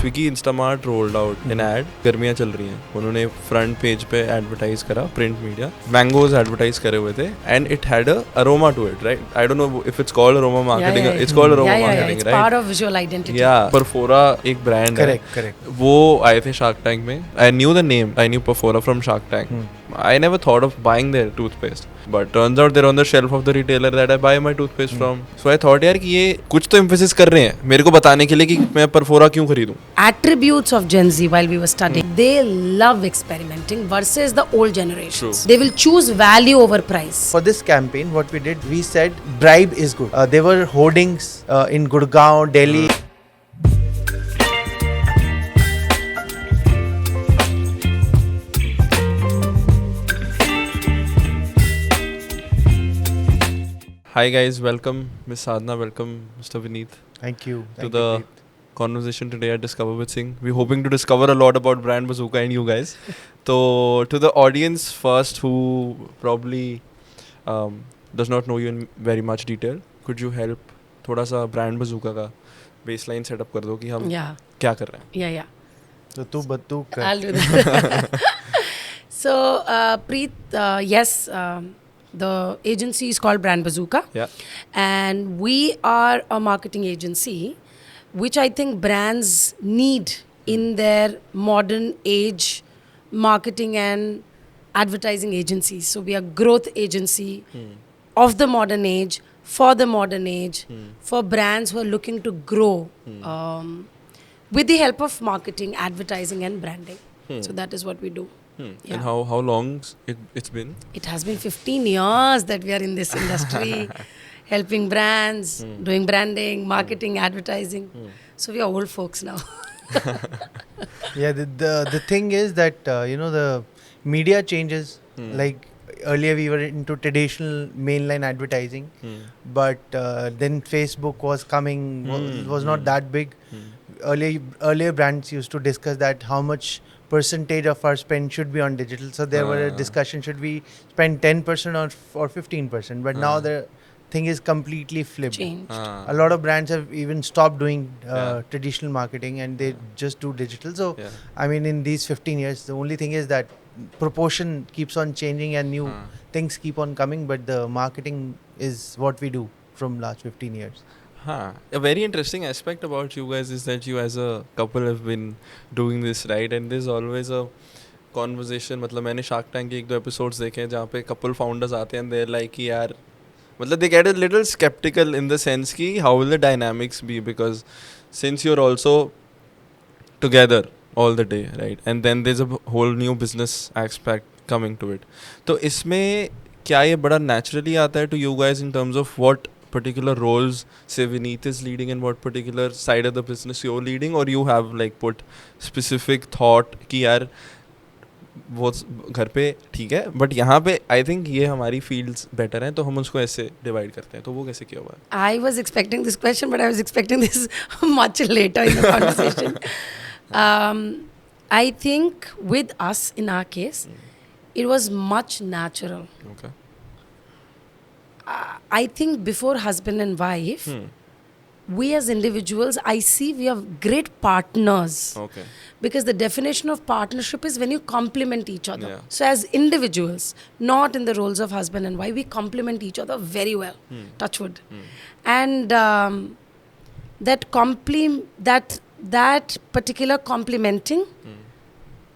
Swiggy Instamart rolled out an ad. गर्मियाँ चल रही हैं, उन्होंने फ्रंट पेज पे एडवर्टाइज करा, प्रिंट मीडिया, मैंगोज एडवर्टाइज करे हुए थे, and it had a aroma to it, right? I don't know if it's called aroma marketing. It's called aroma marketing, It's right? part of visual identity. या परफोरा एक brand है. Correct. वो आए थे Shark Tank में. I knew the name, I knew Perfora from Shark Tank. I never thought of buying their toothpaste, but turns out they're on the shelf of the retailer that I buy my toothpaste from. So I thought यार कि ये कुछ तो emphasis कर रहे हैं मेरे को बताने के लिए कि मैं परफोरा क्यों खरीदूं. Attributes of Gen Z while we were studying, they love experimenting versus the old generations. True. They will choose value over price. For this campaign, what we did, we said bribe is good. There were hoardings in Gurgaon, Delhi. Hi guys, welcome Miss Sadhna, welcome Mr. Vineet Thank you. to the conversation today at Discover with Singh. We're hoping to discover a lot about Brand Bazooka and you guys. So to the audience first who probably does not know you in very much detail, could you help थोड़ा सा Brand Bazooka का baseline setup कर दो कि हम Yeah, क्या कर रहे हैं? yeah. So tu I'll do that. So, Preet, yes, the agency is called Brand Bazooka. Yeah. And we are a marketing agency, which I think brands need in their modern age marketing and advertising agencies. So we are growth agency of the modern age, for the modern age, for brands who are looking to grow with the help of marketing, advertising and branding. So that is what we do. Yeah. And how long it's been? It has been 15 years that we are in this industry, helping brands, doing branding, marketing, advertising. So we are old folks now. Yeah, the thing is that the media changes. Like earlier we were into traditional mainline advertising, but then Facebook was coming, was not that big. Earlier brands used to discuss that how much percentage of our spend should be on digital. So there were a discussion, should we spend 10% or 15%? But now the thing is completely flipped. Changed. A lot of brands have even stopped doing traditional marketing and they just do digital. So I mean, in these 15 years, the only thing is that proportion keeps on changing and new things keep on coming, but the marketing is what we do from last 15 years. A very interesting aspect about you guys is that you as a couple have been doing this, right? And there's always a conversation. मतलब मैंने Shark Tank के 1-2 episodes देखे हैं जहाँ पे couple founders आते हैं and they're like कि यार मतलब they get a little skeptical in the sense कि how will the dynamics be, because since you're also together all the day, right? And then there's a whole new business aspect coming to it. तो इसमें क्या ये बड़ा naturally आता है to you guys in terms of what particular roles say Vineet is leading and what particular side of the business you're leading, or you have like put specific thought कि यार वो घर पे ठीक है बट यहाँ पे आई थिंक ये हमारी फील्ड्स बेटर हैं तो हम उसको ऐसे डिवाइड करते हैं, तो वो कैसे किया हुआ है? I was expecting this question, but I was expecting this much later in the conversation. I think with us, in our case, it was much natural. Okay. I think before husband and wife, we as individuals, I see we are great partners. Okay. Because the definition of partnership is when you complement each other. Yeah. So as individuals, not in the roles of husband and wife, we complement each other very well. Touch wood. And that particular complementing,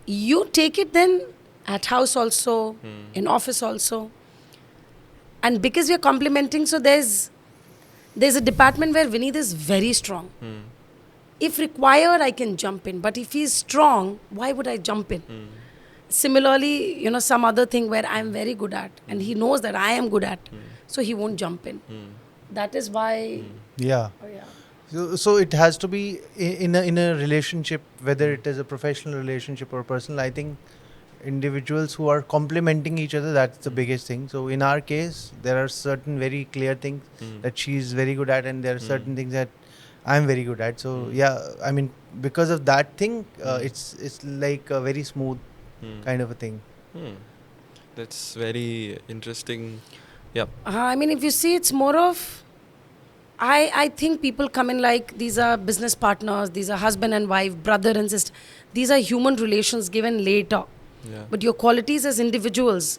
you take it then at house also, in office also. And because we are complementing, so there's a department where Vineet is very strong. If required, I can jump in. But if he's strong, why would I jump in? Similarly, some other thing where I'm very good at, and he knows that I am good at, so he won't jump in. That is why. Yeah. Oh, yeah. So it has to be in a relationship, whether it is a professional relationship or personal. I think individuals who are complementing each other, that's the biggest thing. So in our case, there are certain very clear things that she's very good at, and there are certain things that I'm very good at. So yeah, I mean, because of that thing, it's like a very smooth kind of a thing. That's very interesting. Yeah. I mean, if you see, it's more of I think people come in like these are business partners, these are husband and wife, brother and sister. These are human relations given later. Yeah. But your qualities as individuals,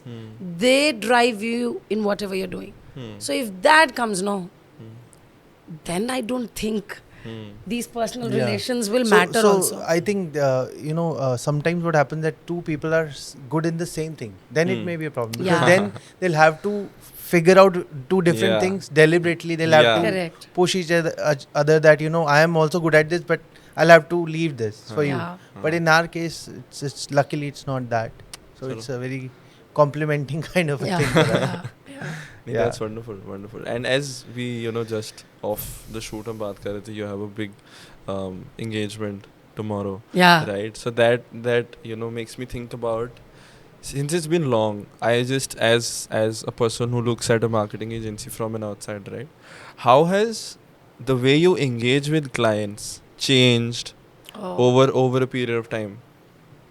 they drive you in whatever you're doing. So if that comes, no, then I don't think these personal Yeah. relations will So- matter so also. I think sometimes what happens that two people are good in the same thing, then it may be a problem. Yeah. Because then they'll have to figure out two different Yeah. things deliberately. They'll have Yeah. to Correct. push each other that I am also good at this, but I'll have to leave this for you. Yeah. But in our case, it's luckily it's not that. So Chalo. it's a very complimenting kind of a Yeah. thing. For us. yeah. Yeah. Yeah. That's wonderful, wonderful. And as we, just off the shoot हम बात कर रहे थे, you have a big engagement tomorrow, Yeah. right? So that makes me think about, since it's been long, I just as a person who looks at a marketing agency from an outside, right? How has the way you engage with clients changed Oh. over a period of time?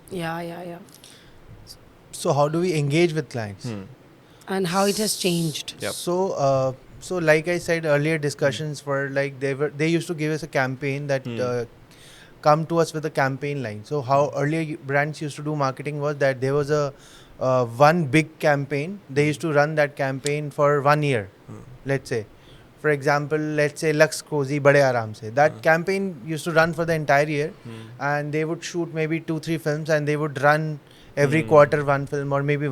Yeah. So how do we engage with clients? And how it has changed. Yep. So like I said earlier, discussions were like they used to give us a campaign that come to us with a campaign line. So how earlier brands used to do marketing was that there was a one big campaign. They used to run that campaign for 1 year. Let's say, for example, let's say Lux Cozy Bade Aaram Se. That campaign used to run for the entire year, and they would shoot maybe 2-3 films, and they would run every quarter one film, or maybe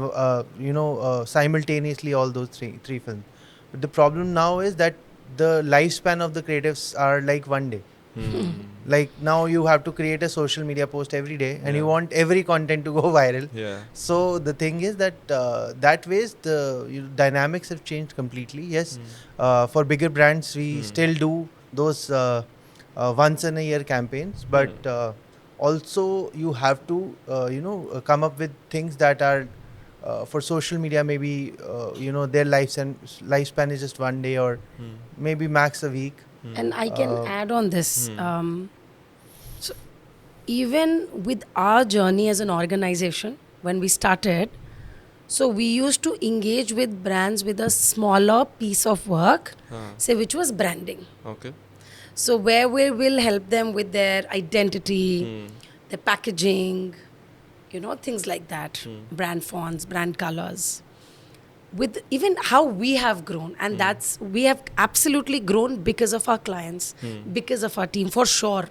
simultaneously all those three films. But the problem now is that the lifespan of the creatives are like 1 day. Like now you have to create a social media post every day, and you Yeah. want every content to go viral. Yeah. So the thing is that that ways the dynamics have changed completely. Yes, for bigger brands we still do those once in a year campaigns, but also you have to come up with things that are for social media. Maybe their lifespan is just 1 day, or maybe max a week. And I can add on this. So even with our journey as an organization, when we started, so we used to engage with brands with a smaller piece of work, say which was branding. Okay. So where we will help them with their identity, their packaging, things like that, brand fonts, brand colors. With even how we have grown, and we have absolutely grown because of our clients, because of our team, for sure.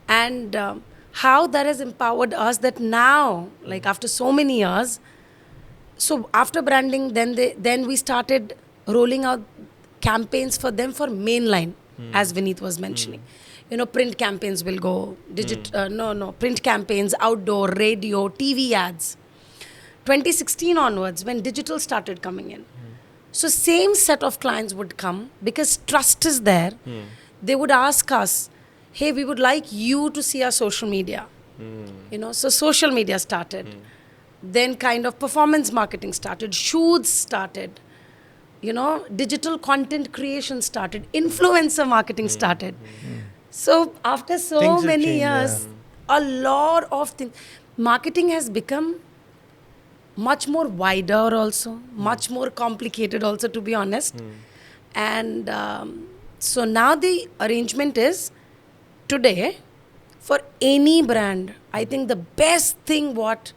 And how that has empowered us that now, like after so many years, so after branding, then we started rolling out campaigns for them for mainline, as Vineet was mentioning. Print campaigns will go, print campaigns, outdoor, radio, TV ads. 2016 onwards, when digital started coming in. So same set of clients would come because trust is there. They would ask us, hey, we would like you to see our social media. So social media started. Then kind of performance marketing started. Shoots started. Digital content creation started. Influencer marketing started. So after so Things have many changed, years, a lot of things. Marketing has become much more wider also, much more complicated also, to be honest. And so now the arrangement is, today, for any brand, I think the best thing what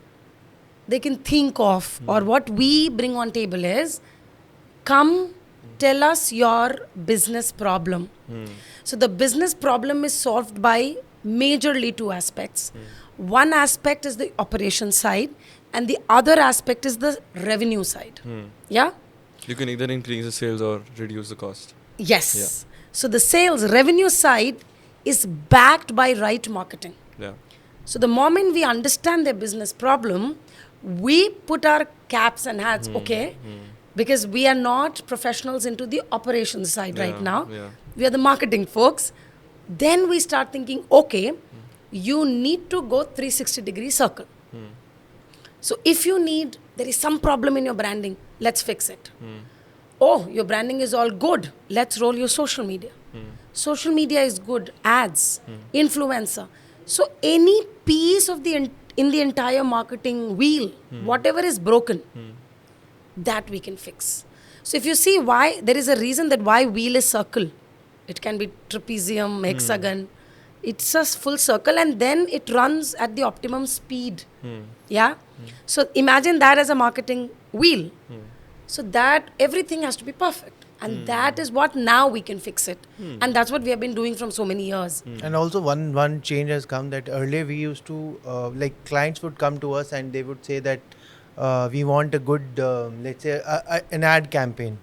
they can think of or what we bring on table is, come tell us your business problem. So the business problem is solved by majorly 2 aspects. One aspect is the operation side, and the other aspect is the revenue side. Yeah? You can either increase the sales or reduce the cost. Yes. So the sales revenue side is backed by right marketing. Yeah. So the moment we understand their business problem, we put our caps and hats, okay? Because we are not professionals into the operations side right now. Yeah. We are the marketing folks. Then we start thinking, okay, you need to go 360-degree circle. So if there is some problem in your branding, let's fix it. Oh, your branding is all good. Let's roll your social media. Social media is good. Ads, influencer. So any piece of in the entire marketing wheel, whatever is broken, that we can fix. So if you see why, there is a reason that why wheel is circle. it can be trapezium, hexagon. It's a full circle, and then it runs at the optimum speed. Yeah. So imagine that as a marketing wheel. So that everything has to be perfect, and that is what now we can fix it, and that's what we have been doing from so many years. And also one change has come that earlier we used to like clients would come to us and they would say that we want a good let's say an ad campaign,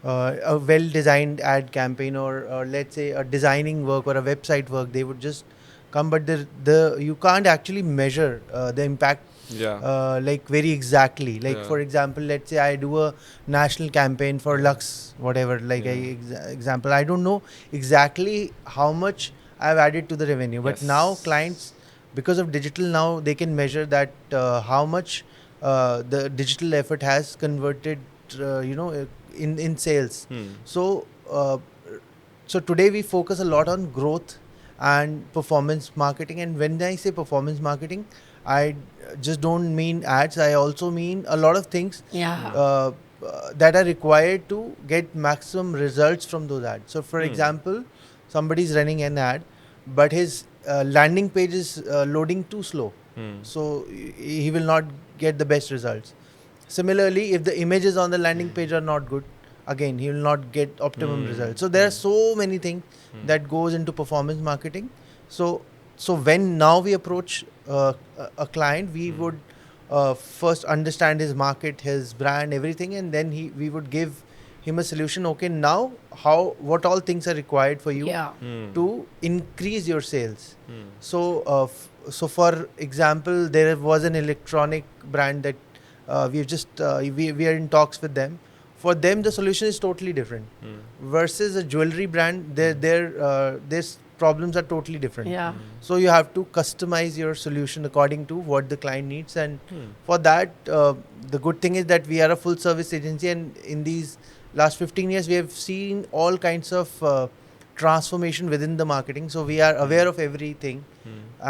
a well designed ad campaign, or let's say a designing work or a website work. They would just come, but the you can't actually measure the impact like very exactly. Like Yeah. for example, let's say I do a national campaign for Lux, whatever. Like example, I don't know exactly how much I've added to the revenue, but Yes. now clients, because of digital, now they can measure that how much the digital effort has converted, in sales. So so today we focus a lot on growth and performance marketing. And when I say performance marketing, I just don't mean ads. I also mean a lot of things Yeah. that are required to get maximum results from those ads. So, for example, somebody's running an ad, but his landing page is loading too slow. So he will not get the best results. Similarly, if the images on the landing page are not good, again he will not get optimum results. So there are so many things that goes into performance marketing. So when now we approach a client, we would first understand his market, his brand, everything, and then we would give him a solution. Okay, now what all things are required for you Yeah. to increase your sales. So so for example, there was an electronic brand that we've just we are in talks with them. For them, the solution is totally different. Versus a jewelry brand, their problems are totally different. Yeah. So you have to customize your solution according to what the client needs, and for that, the good thing is that we are a full service agency, and in these last 15 years, we have seen all kinds of transformation within the marketing. So we are aware of everything,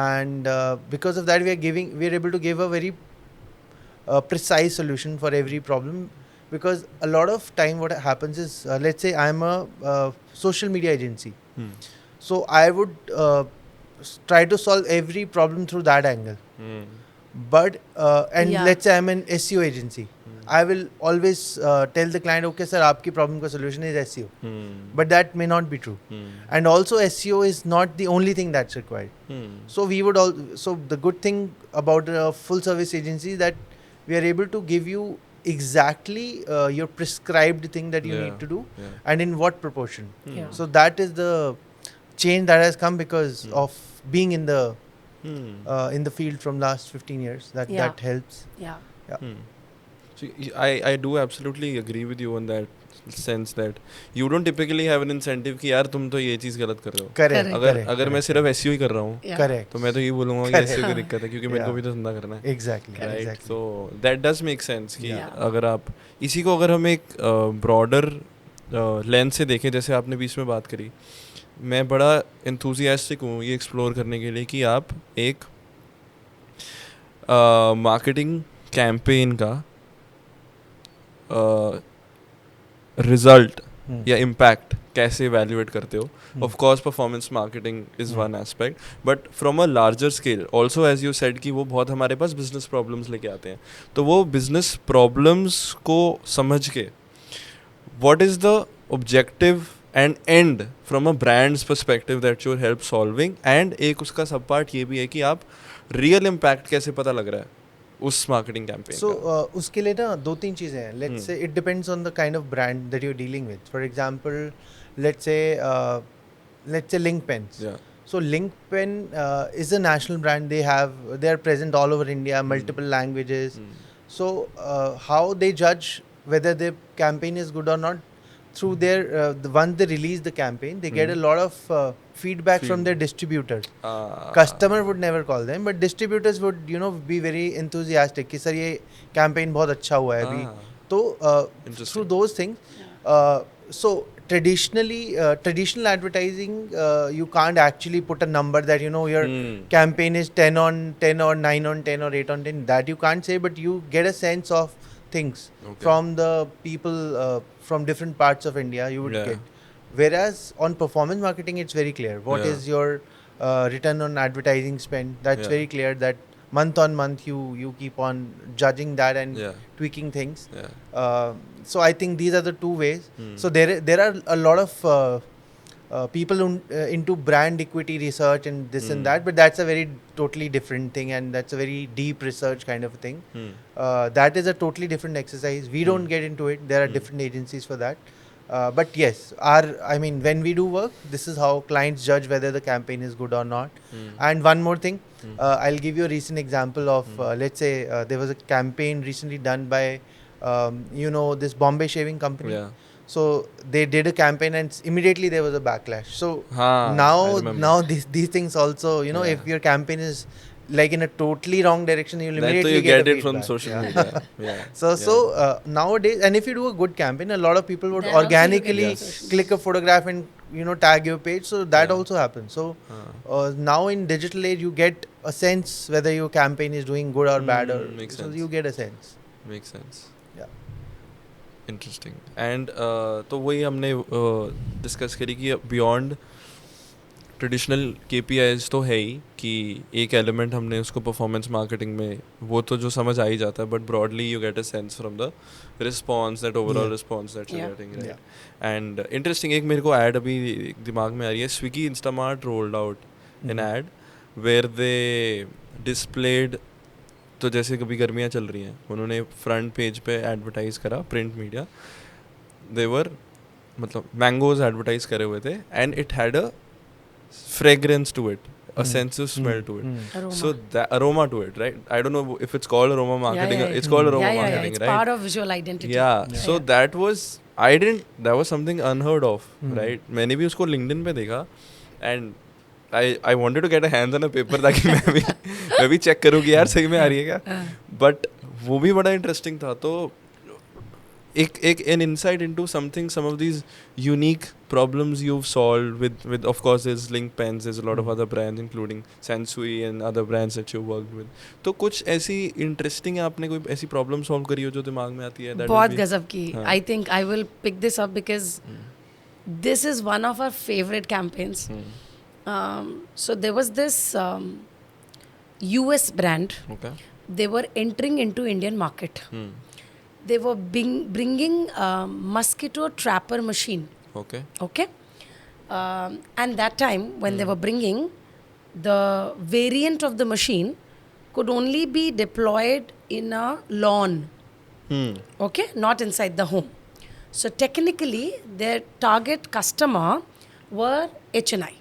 and because of that, we are able to give a very precise solution for every problem. Because a lot of time, what happens is, let's say I'm a social media agency. So I would try to solve every problem through that angle. But and Yeah. let's say I'm an SEO agency. I will always tell the client, okay, sir, आपकी problem का solution is SEO. But that may not be true. And also SEO is not the only thing that's required. So we would so the good thing about a full service agency is that we are able to give you exactly your prescribed thing that you need to do, and in what proportion. Yeah. So that is the change that has come because of being in the field from last 15 years. That Yeah. that helps. Yeah. So I do absolutely agree with you on that sense that you don't typically have an incentive कि यार तुम तो ये चीज़ गलत कर रहे हो. Correct. अगर मैं सिर्फ SEO ही कर रहा हूँ Yeah. Correct. तो मैं तो ये बोलूँगा कि Correct. SEO की दिक्कत है क्योंकि मेरे को Yeah. भी तो धंधा करना है. Exactly. Right. Exactly. So that does make sense कि Yeah. अगर आप इसी को अगर हम एक broader लेंस से देखें, जैसे आपने बीच में बात करी, मैं बड़ा enthusiastic हूँ ये एक्सप्लोर करने के लिए कि आप एक मार्केटिंग कैंपेन का रिजल्ट या इम्पैक्ट कैसे evaluate करते हो. Of course performance marketing is one aspect, but from a larger scale also, as you said कि वो बहुत हमारे पास business problems लेके आते हैं, तो वो business problems को समझ के what is the objective and end from a brand's perspective that you help solving, and एक उसका सब पार्ट ये भी है कि आप real impact कैसे पता लग रहा है उस marketing campaign So का. उसके लिए ना दो तीन चीज़ें हैं. Let's say it depends on the kind of brand that you're dealing with. For example, let's say Link Pens. Yeah. So Link Pen is a national brand. They are present all over India, multiple languages. So how they judge whether their campaign is good or not, through their once they release the campaign, they get a lot of feedback from their distributors. Customer would never call them, but distributors would be very enthusiastic कि sir ये campaign बहुत अच्छा हुआ है अभी. तो through those things, so traditional advertising, you can't actually put a number that your campaign is 10 on 10 or 9 on 10 or 8 on 10. That you can't say, but you get a sense of things from the people from different parts of India. You would get. Whereas on performance marketing, it's very clear. What Yeah. is your return on advertising spend? That's Yeah. very clear that month on month you keep on judging that and Yeah. tweaking things. Yeah. So I think these are the two ways. Hmm. So there are a lot of people into brand equity research and this and that, but that's a very totally different thing, and that's a very deep research kind of a thing. Hmm. That is a totally different exercise. We don't get into it. There are different agencies for that. But yes, when we do work, this is how clients judge whether the campaign is good or not. Hmm. And one more thing, Hmm. I'll give you a recent example of, let's say, there was a campaign recently done by, this Bombay shaving company. Yeah. So they did a campaign, and immediately there was a backlash. So I now remember. these things also, Yeah. if your campaign is like in a totally wrong direction, you'll That immediately you get get a it from feedback. social Yeah. media. Yeah. So nowadays, and if you do a good campaign, a lot of people would Then also you get organically it on social click a photograph and tag your page. So that Yeah. also happens. So Huh. now in digital age, you get a sense whether your campaign is doing good or bad, or Makes so sense. you get a sense. Makes sense. Yeah. Interesting and तो वही हमने discuss करी कि beyond traditional KPIs तो है ही कि एक element हमने उसको परफॉर्मेंस मार्केटिंग में वो तो जो समझ आ ही जाता है but broadly you get a sense from the response that overall Yeah. Response that you Yeah. Getting right and interesting एक मेरे को ऐड अभी दिमाग में आ रही है Swiggy Instamart rolled out an ad where they displayed तो जैसे कभी गर्मियाँ चल रही हैं उन्होंने फ्रंट पेज पे एडवर्टाइज करा प्रिंट मीडिया देवर मतलब मैंगोज एडवर्टाइज करे हुए थे and it had a fragrance to it a sense of smell to it. Aroma. So that aroma to it, right? I don't know if it's called aroma marketing. yeah. It's called aroma yeah. marketing, It's right? part of visual identity. Yeah. So that was that was something unheard of, right? मैंने भी उसको LinkedIn पे देखा and I wanted to get a hands on a paper ताकि मैं भी check करूँ कि यार सही में आ रही है क्या? But वो भी बड़ा interesting था तो एक an insight into something, some of these unique problems you've solved with of course there's Link Pens, there's a lot of other brands including Sansui and other brands that you worked with. तो कुछ ऐसी interesting है आपने कोई ऐसी problem solve करी हो जो दिमाग में आती है? that बहुत will be- गजब की. हाँ. I think I will pick this up because this is one of our favorite campaigns. So there was this US brand. Okay. They were entering into Indian market. They were bringing mosquito trapper machine. Okay. Okay. And that time when they were bringing, the variant of the machine could only be deployed in a lawn. Okay, not inside the home. So technically, their target customer were HNI.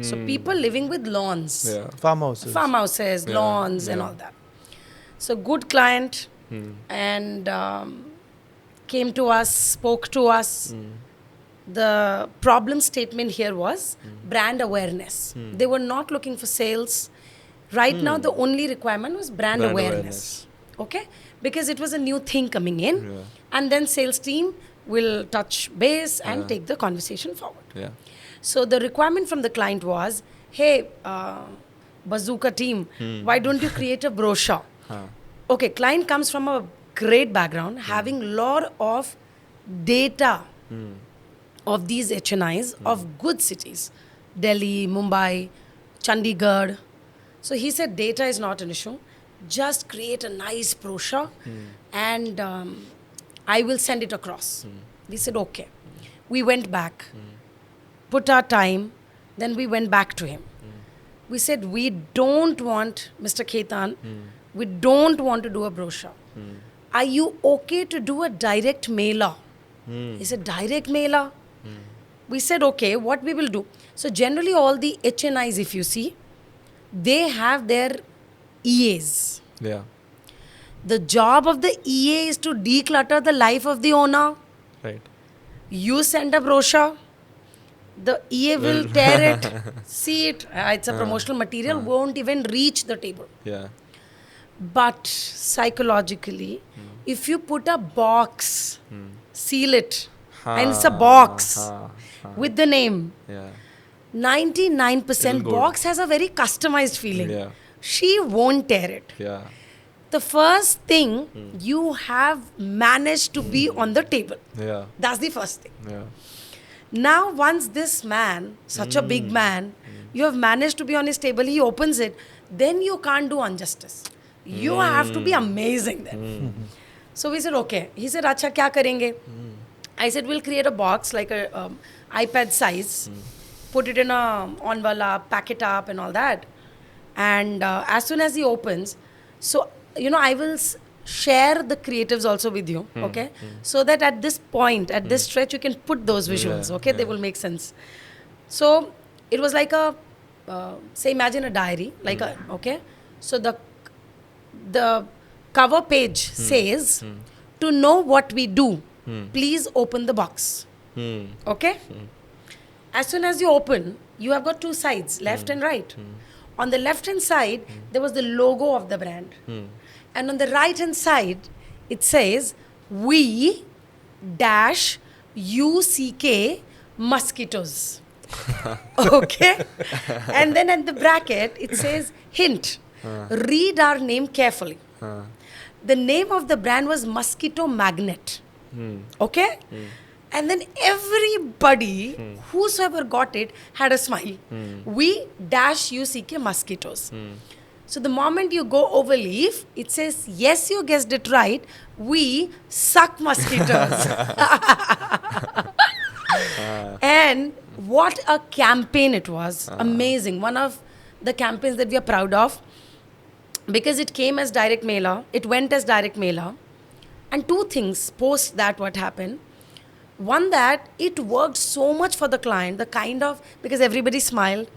So people living with lawns, Yeah. farmhouses, Yeah, lawns, and yeah. all that. So good client, and came to us, spoke to us. The problem statement here was brand awareness. They were not looking for sales. Right now, the only requirement was brand awareness. Okay? Because it was a new thing coming in. Yeah. And then sales team will touch base and take the conversation forward. Yeah. So the requirement from the client was, hey, Bazooka team, why don't you create a brochure? Okay, client comes from a great background, having lot of data of these HNIs of good cities, Delhi, Mumbai, Chandigarh. So he said data is not an issue. Just create a nice brochure and I will send it across. We said okay. We went back, put our time, then we went back to him. We said we don't want, Mr. Khetan, we don't want to do a brochure. Are you okay to do a direct mailer? He said, direct mailer? We said, okay, what we will do? So generally all the HNIs, if you see, they have their EAs. Yeah. The job of the EA is to declutter the life of the owner. Right. You send a brochure, the EA will tear it, see it. It's a promotional material, won't even reach the table. Yeah. But psychologically, if you put a box, seal it, and it's a box with the name, Yeah. 99% It'll go. box has a very customized feeling. Yeah. She won't tear it. Yeah. The first thing you have managed to be on the table. Yeah. That's the first thing. Yeah. Now, once this man, such a big man, you have managed to be on his table, he opens it, then you can't do injustice. You have to be amazing then. So we said, okay. He said, acha, kya karenge? I said, we'll create a box like a iPad size, put it in a envelope, pack it up and all that. And as soon as he opens, so, I will share the creatives also with you, okay? So that at this point, at this stretch, you can put those visuals, okay? They will make sense. So it was like say imagine a diary, like okay? So the cover page says, to know what we do, please open the box, okay? As soon as you open, you have got two sides, left and right. On the left hand side, there was the logo of the brand. And on the right hand side, it says, we dash UCK mosquitoes. Okay? And then at the bracket, it says, hint, read our name carefully. The name of the brand was Mosquito Magnet. Okay? And then everybody, whosoever got it, had a smile. We dash UCK mosquitoes. So the moment you go over leaf, it says, yes, you guessed it right. We suck mosquitoes. And what a campaign it was. Amazing. One of the campaigns that we are proud of, because it came as direct mailer, it went as direct mailer. And two things post that what happened. One, that it worked so much for the client, the kind of, because everybody smiled.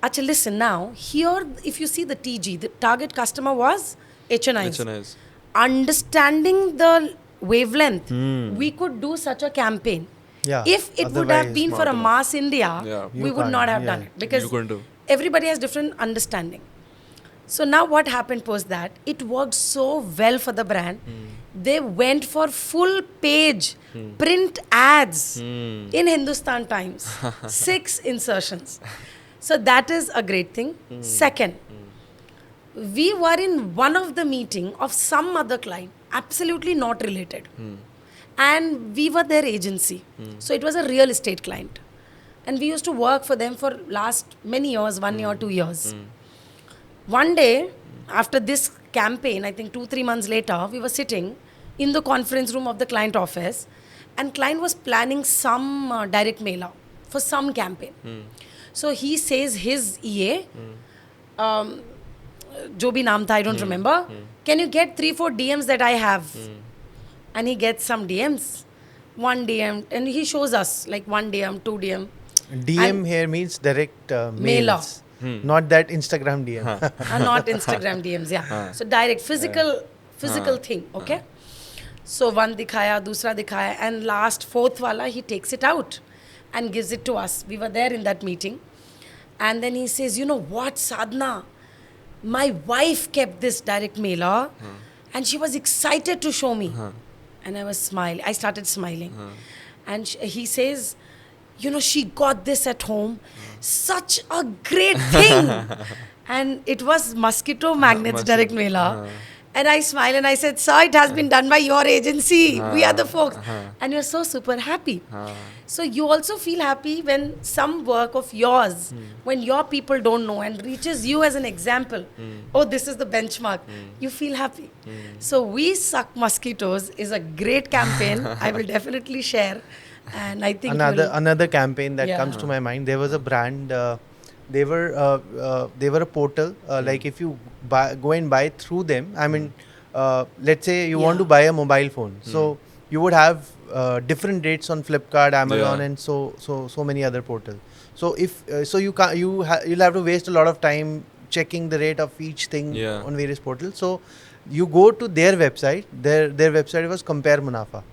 Actually, listen now, here, if you see the TG, the target customer was HNIs. HNIs. Understanding the wavelength, we could do such a campaign. Yeah. If it would have Otherwise, been for a mass India, Yeah. we You would not can't, have done yeah. it. Because You couldn't do. everybody has different understanding. So now what happened post that, it worked so well for the brand. They went for full page print ads in Hindustan Times. 6 insertions. So that is a great thing. Second, we were in one of the meeting of some other client, absolutely not related. And we were their agency. So it was a real estate client. And we used to work for them for last many years, 1 year, 2 years. One day, after this campaign, I think 2-3 months later, we were sitting in the conference room of the client office, and client was planning some direct mailer for some campaign. So he says his EA, jo bhi naam tha, I don't remember, can you get 3-4 DMs that I have? And he gets some DMs, 1 DM, and he shows us like 1 DM, 2 DM. DM And- here means direct Mailer. mails. Not that Instagram DM. Not Instagram DMs, yeah. So direct, physical thing, okay? So one dikhaya, dusra dikhaya, and last, 4th wala, he takes it out and gives it to us. We were there in that meeting. And then he says, you know what, Sadhna, my wife kept this direct mailer and she was excited to show me. And I was smiling. I started smiling. And he says, you know, she got this at home. Such a great thing. And it was Mosquito Magnets direct mailer. And I smiled and I said, sir, it has been done by your agency. We are the folks. And you're so super happy. So you also feel happy when some work of yours, when your people don't know and reaches you as an example. Oh, this is the benchmark. You feel happy. So We Suck Mosquitoes is a great campaign. I will definitely share. And I think Another campaign that Yeah. comes to my mind. There was a brand. They were a portal. Like if you go and buy through them. I mean, let's say you want to buy a mobile phone. So you would have different rates on Flipkart, Amazon, and so many other portals. So if you'll have to waste a lot of time checking the rate of each thing on various portals. So you go to their website. Their website was Compare Munafa.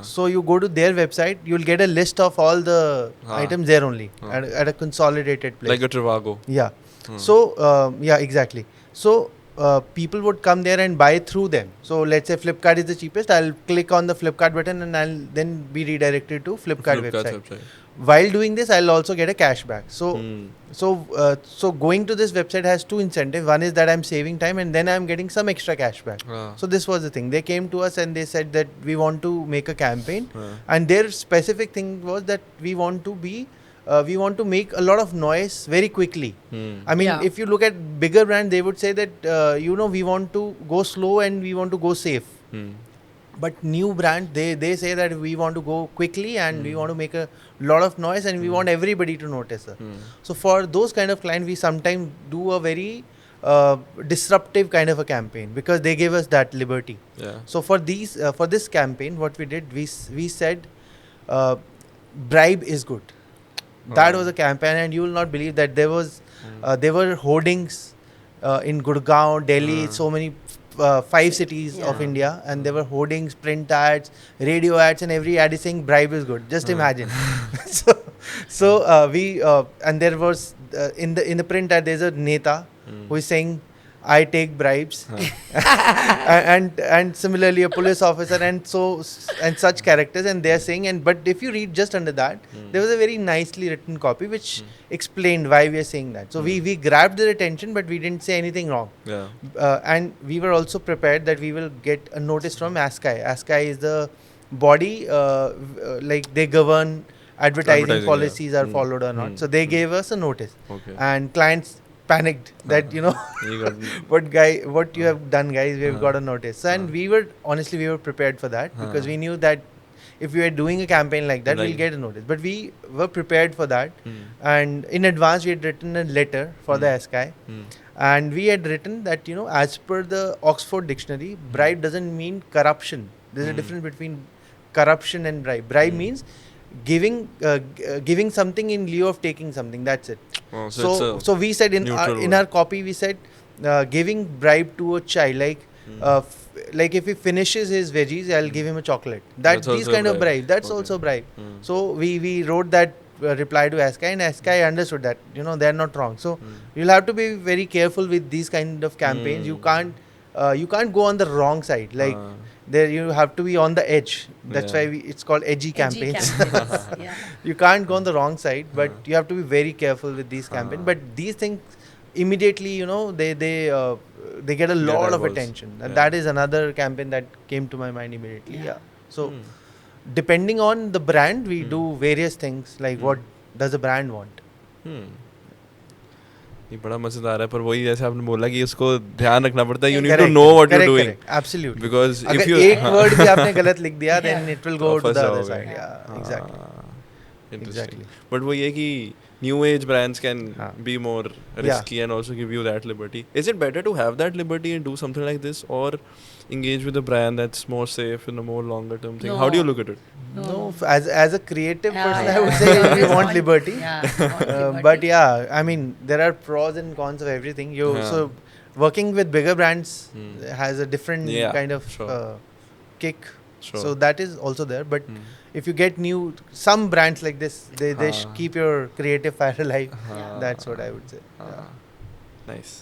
So you go to their website, you'll get a list of all the items there only at a consolidated place. Like a Trivago. Yeah. So yeah, exactly. So people would come there and buy through them. So let's say Flipkart is the cheapest. I'll click on the Flipkart button and I'll then be redirected to Flipkart website. while doing this, I'll also get a cashback. So Hmm. so going to this website has two incentives. One is that I'm saving time, and then I'm getting some extra cashback. Ah. So this was the thing. They came to us and they said that we want to make a campaign, Ah. and their specific thing was that we want to be, we want to make a lot of noise very quickly. Hmm. I mean, Yeah. if you look at bigger brand, they would say that we want to go slow and we want to go safe. Hmm. But new brand, they say that we want to go quickly and we want to make a lot of noise and we want everybody to notice us. Hmm. So for those kind of clients, we sometimes do a very disruptive kind of a campaign because they give us that liberty. Yeah. So for this campaign, what we did, we said bribe is good. That Oh. was a campaign, and you will not believe that there were hoardings in Gurgaon, Delhi, so many 5 cities of Yeah. India, and there were hoardings, print ads, radio ads, and every ad is saying bribe is good. Just imagine. so we and there was in the print ad there's a neta who is saying I take bribes, and similarly a police officer and such characters, and they are saying, but if you read just under that, there was a very nicely written copy which explained why we are saying that. So we grabbed their attention, but we didn't say anything wrong. Yeah. And we were also prepared that we will get a notice from ASCAI. ASCAI is the body like they govern advertising Advertising, policies yeah. are followed or not. So they gave us a notice, Okay. and clients panicked that You got. what you have done, guys. We've got a notice. And we were prepared for that because we knew that if we were doing a campaign like that, Right. we'll get a notice. But we were prepared for that, Hmm. and in advance we had written a letter for the ASCAI. Hmm. And we had written that, as per the Oxford Dictionary, bribe doesn't mean corruption. There's a difference between corruption and bribe. Bribe means giving something in lieu of taking something. That's it. Oh, so it's a So we said in neutral our word. copy, we said giving bribe to a child, like if he finishes his veggies, I'll give him a chocolate. That's These also kind of bribe. bribe. That's Okay. also bribe. Hmm. So we wrote that reply to ASCAI, and ASCAI understood that they're not wrong. So you'll have to be very careful with these kind of campaigns. You can't go on the wrong side. Like there, you have to be on the edge. That's Yeah. why it's called edgy campaigns. Yeah. You can't go on the wrong side, but you have to be very careful with these campaigns. But these things immediately, they get a lot of eyeballs. attention, and Yeah. that is another campaign that came to my mind immediately. Yeah. So Hmm. depending on the brand, we do various things. Like what does the brand want? ये बड़ा मजेदार है, पर वही जैसे आपने बोला कि उसको ध्यान रखना पड़ता है. You need to Correct, know what you're correct, doing. correct. Absolutely. Because if अगर you एक word भी आपने गलत लिख दिया, then it will go to फंस the other जाओगे. side. Yeah, exactly. Interesting. Exactly. But वो ये कि new age brands can हाँ. be more risky and also give you that liberty. Is it better to have that liberty and do something like this, or engage with a brand that's more safe in a more longer term thing? How do you No. look at it? No, as a creative Yeah, person, yeah, I would yeah. say You you always want liberty. Yeah, you want liberty. But yeah, I mean, there are pros and cons of everything. Yeah. So working with bigger brands Hmm. has a different Yeah, kind of sure. kick. Sure. So that is also there. But Hmm. if you get some brands like this, they हाँ. keep your creative fire alive. हाँ. That's what I would say. हाँ. Yeah. Nice.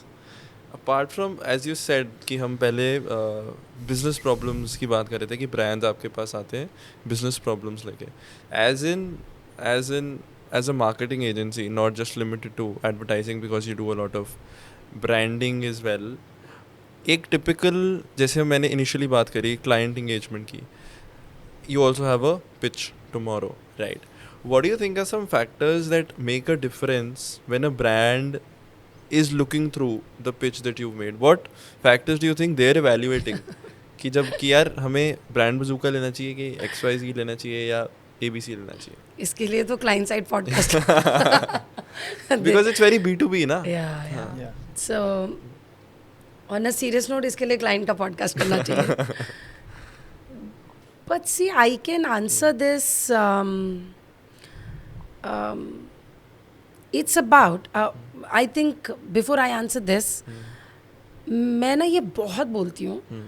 Apart from, as you said, कि हम पहले business problems की बात कर रहे थे कि brands आपके पास आते हैं business problems लेके. As a marketing agency, not just limited to advertising, because you do a lot of branding as well. एक typical, जैसे मैंने initially बात करी client engagement की, you also have a pitch tomorrow, right? What do you think are some factors that make a difference when a brand is looking through the pitch that you've made? What factors do you think they're evaluating? कि जब कि यार हमें brand बजूका लेना चाहिए कि XYZ लेना चाहिए या ABC लेना चाहिए? इसके लिए तो client side podcast Because it's very B2B ना. yeah. Yeah. So on a serious note, इसके लिए क्लाइंट का पॉडकास्ट करना चाहिए. But see, I can answer this. It's about. I think before I answer this, मैं ना ये बहुत बोलती हूँ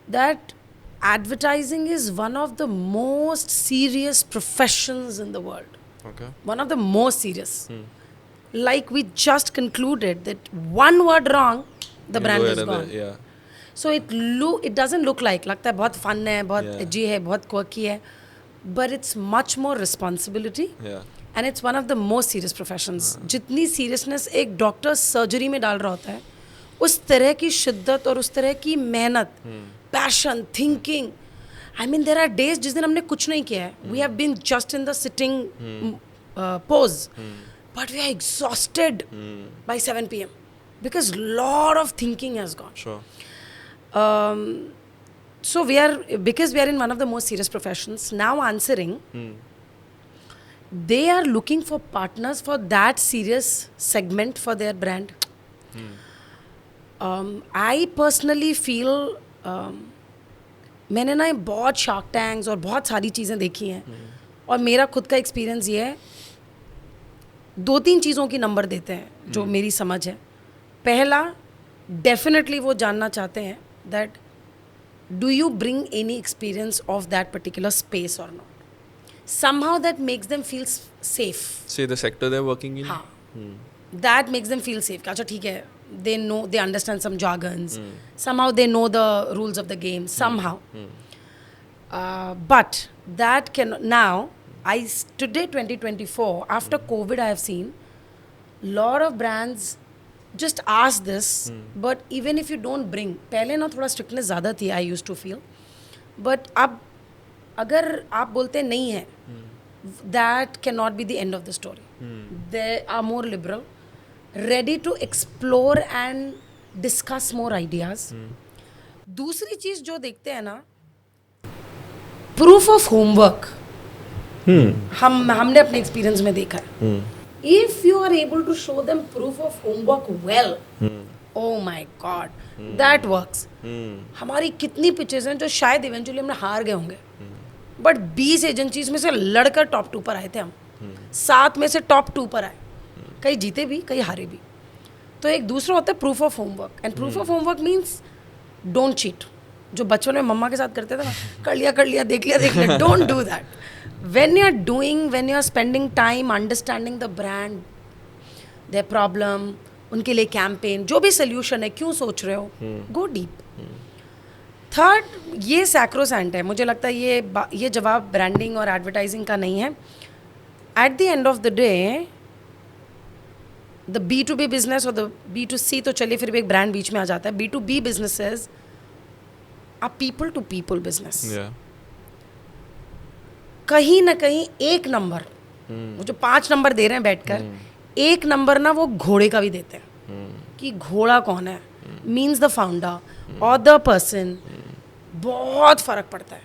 that advertising is one of the most serious professions in the world. Okay. One of the most serious. Like we just concluded that one word wrong, the You brand go is another- gone. Yeah. So it doesn't look like लगता है बहुत fun है, बहुत Yeah. edgy है, बहुत quirky है. but it's much more responsibility. Yeah. And it's one of the most serious professions. जितनी seriousness एक डॉक्टर सर्जरी में डाल रहा होता है, उस तरह की शिद्दत और उस तरह की मेहनत, passion, thinking. I mean there are days जिस दिन हमने कुछ नहीं किया है, we have been just in the sitting pose, but we are exhausted by 7 PM because lot of thinking has gone. Sure. So because we are in one of the most serious professions now, answering, they are looking for partners for that serious segment for their brand. I personally feel मैंने ना बहुत shark tanks और बहुत सारी चीज़ें देखी हैं, और मेरा खुद का एक्सपीरियंस ये है, 2-3 चीज़ों की नंबर देते हैं जो मेरी समझ है. पहला, डेफिनेटली वो जानना चाहते हैं that do you bring any experience of that particular space और not. somehow that makes them feel safe. Say the sector they're working in. हाँ, that makes them feel safe. अच्छा ठीक है, they know, they understand some jargons. Somehow they know the rules of the game. Somehow. But that can now. Today 2024, after COVID, I have seen lot of brands just ask this. But even if you don't bring, पहले ना थोड़ा strictness ज़्यादा थी, I used to feel. But अब अगर आप बोलते नहीं है, that cannot be the end of the story. They are more liberal, ready to explore and discuss more ideas. दूसरी चीज जो देखते हैं ना, proof of homework. हमने अपने एक्सपीरियंस में देखा है. If you are able to show them proof of homework well, oh my God, that works. हमारी कितनी पिचेस हैं जो शायद इवेंचुअली हमने हार गए होंगे, बट 20 एजेंसीज में से लड़कर टॉप 2 पर आए थे हम. 7 में से टॉप 2 पर आए, कई जीते भी, कई हारे भी. तो एक दूसरा होता है proof of homework. And proof of homework means don't cheat. जो बचपन में मम्मा के साथ करते थे ना, कर लिया, देख लिया, don't do that. when you are spending time understanding the brand, their problem, उनके लिए कैंपेन, जो भी सोल्यूशन है, क्यों सोच रहे हो, गो डीप. थर्ड, ये सैक्रोसेंट है, मुझे लगता है ये जवाब ब्रांडिंग और एडवर्टाइजिंग का नहीं है. At the end of the day, the B2B business और द B2C, तो चलिए फिर भी एक ब्रांड बीच में आ जाता है. B2B businesses are people to people business. कहीं ना कहीं एक नंबर, वो जो 5 नंबर दे रहे हैं बैठकर, एक नंबर ना वो घोड़े का भी देते हैं कि घोड़ा कौन है, मीन्स द फाउंडर और द पर्सन. बहुत फर्क पड़ता है.